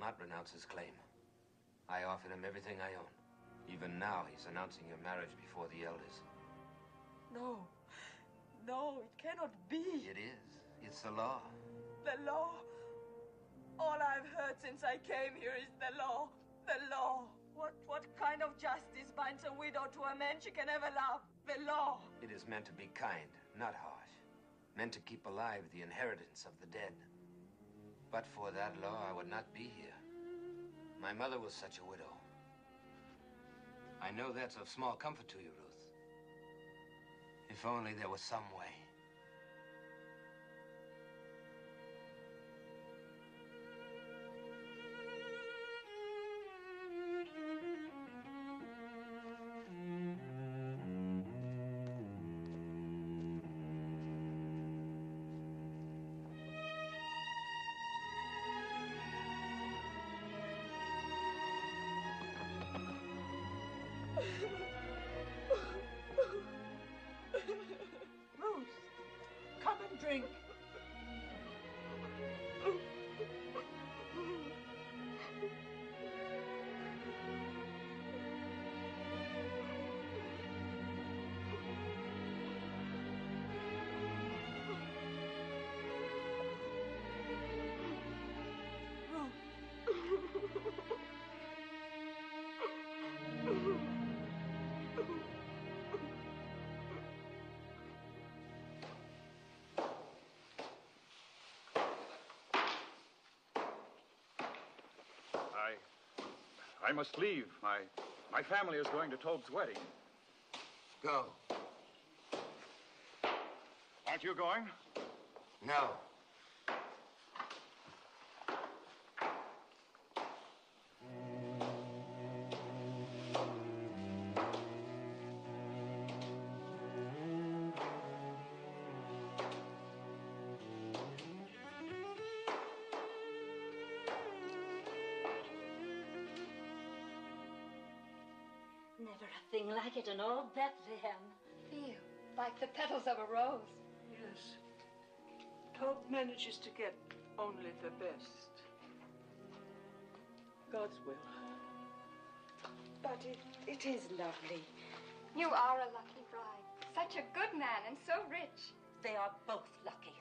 S16: not renounce his claim. I offered him everything I own. Even now, he's announcing your marriage before the elders.
S15: No. No, it cannot be.
S16: It is. It's the law.
S15: The law. All I've heard since I came here is the law. The law. What kind of justice binds a widow to a man she can never love? The law.
S16: It is meant to be kind, not harsh. Meant to keep alive the inheritance of the dead. But for that law, I would not be here. My mother was such a widow. I know that's of small comfort to you, Ruth. If only there was some way.
S12: Ruth, come and drink.
S10: I must leave. My family is going to Tobe's wedding.
S16: Go.
S10: Aren't you going?
S16: No.
S4: Never a thing like it in all Bethlehem.
S22: Feel like the petals of a rose.
S12: Yes. Tobe manages to get only the best. God's will.
S22: But it is lovely.
S19: You are a lucky bride. Such a good man and so rich.
S4: They are both lucky.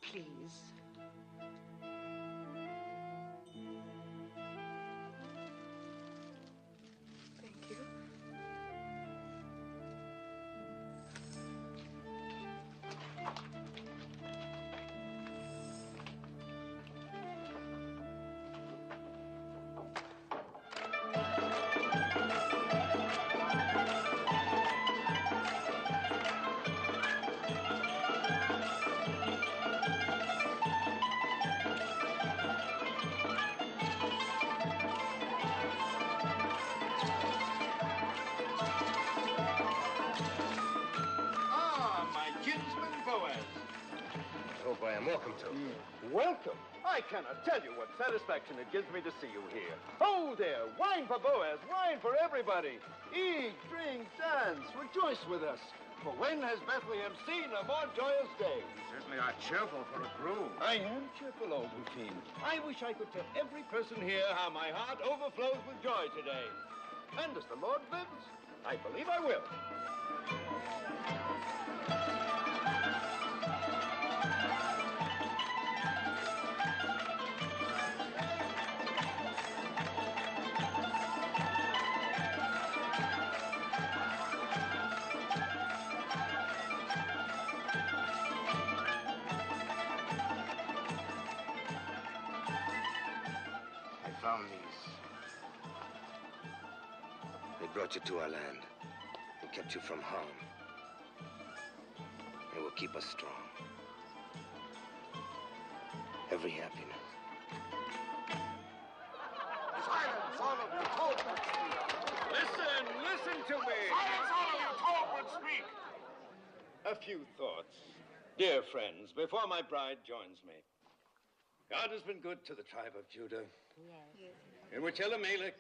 S12: Please. Thank you.
S8: Ah, my kinsman Boaz.
S2: I hope I am welcome to.
S8: Welcome. I cannot tell you what satisfaction it gives me to see you here. Oh, there. Wine for Boaz. Wine for everybody. Eat, drink, dance. Rejoice with us. For when has Bethlehem seen a more joyous day?
S10: You certainly are cheerful for a groom.
S8: I am cheerful, old Hakeem. I wish I could tell every person here how my heart overflows with joy today. And as the Lord lives, I believe I will.
S16: I found these. They brought you to our land and kept you from harm. They will keep us strong. Every happiness.
S8: Silence, all of you. Talbot speak. Listen to me.
S7: Silence, all of you! Talbot, speak!
S8: A few thoughts. Dear friends, before my bride joins me. God has been good to the tribe of Judah.
S22: Yes.
S8: In which Elimelech,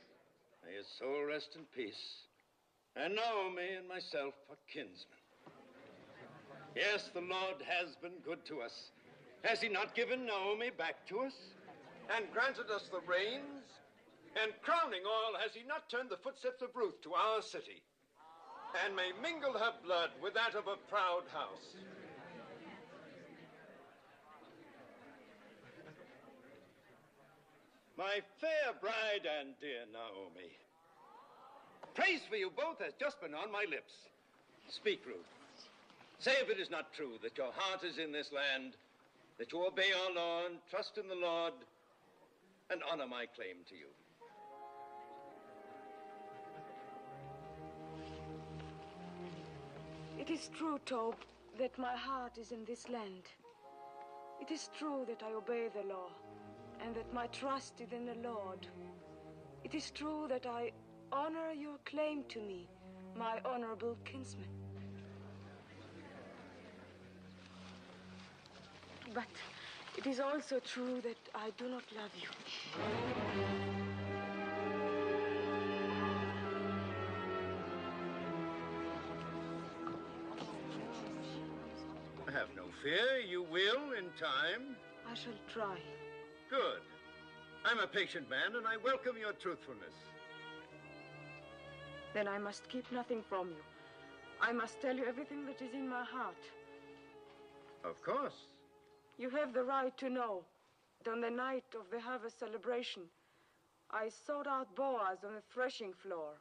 S8: may his soul rest in peace, and Naomi and myself are kinsmen. Yes, the Lord has been good to us. Has he not given Naomi back to us? And granted us the rains? And crowning all, has he not turned the footsteps of Ruth to our city? And may mingle her blood with that of a proud house. My fair bride and dear Naomi, praise for you both has just been on my lips. Speak, Ruth. Say if it is not true that your heart is in this land, that you obey our law and trust in the Lord, and honor my claim to you.
S15: It is true, Tob, that my heart is in this land. It is true that I obey the law, and that my trust is in the Lord. It is true that I honor your claim to me, my honorable kinsman. But it is also true that I do not love you.
S8: Have no fear, you will in time.
S15: I shall try.
S8: Good. I'm a patient man, and I welcome your truthfulness.
S15: Then I must keep nothing from you. I must tell you everything that is in my heart.
S8: Of course.
S15: You have the right to know that on the night of the harvest celebration, I sought out Boaz on the threshing floor.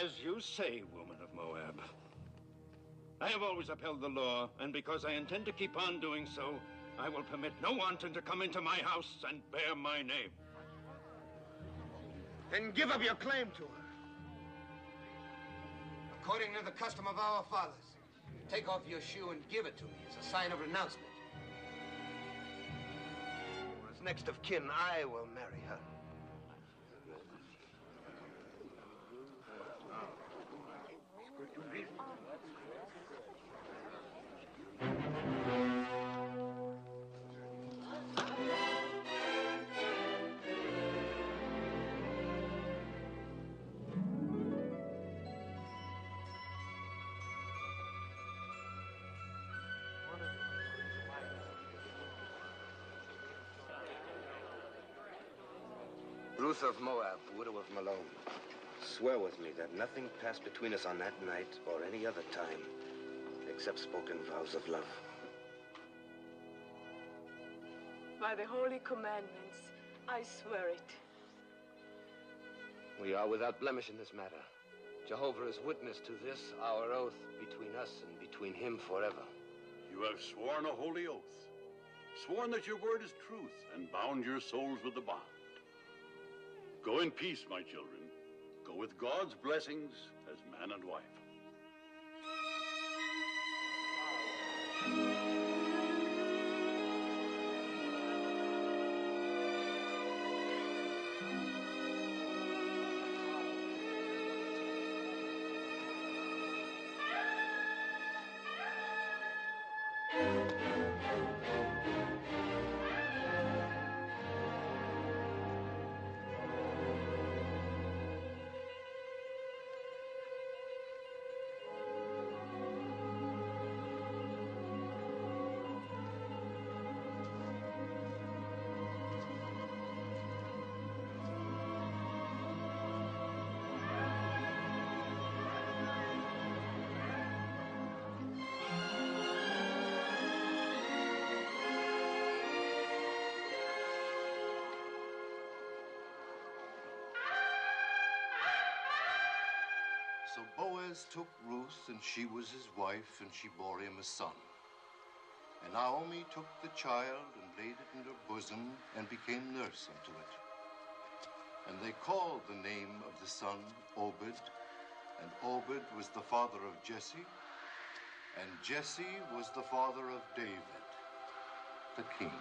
S8: As you say, woman of Moab. I have always upheld the law, and because I intend to keep on doing so, I will permit no wanton to come into my house and bear my name.
S17: Then give up your claim to her. According to the custom of our fathers, take off your shoe and give it to me as a sign of renouncement. As next of kin, I will marry her.
S16: Ruth of Moab, widow of Malone, swear with me that nothing passed between us on that night or any other time except spoken vows of love.
S15: By the holy commandments, I swear it.
S16: We are without blemish in this matter. Jehovah is witness to this, our oath between us and between him forever.
S13: You have sworn a holy oath, sworn that your word is truth, and bound your souls with the bond. Go in peace, my children. Go with God's blessings as man and wife.
S6: So Boaz took Ruth, and she was his wife, and she bore him a son. And Naomi took the child and laid it in her bosom and became nurse unto it. And they called the name of the son Obed, and Obed was the father of Jesse, and Jesse was the father of David, the king.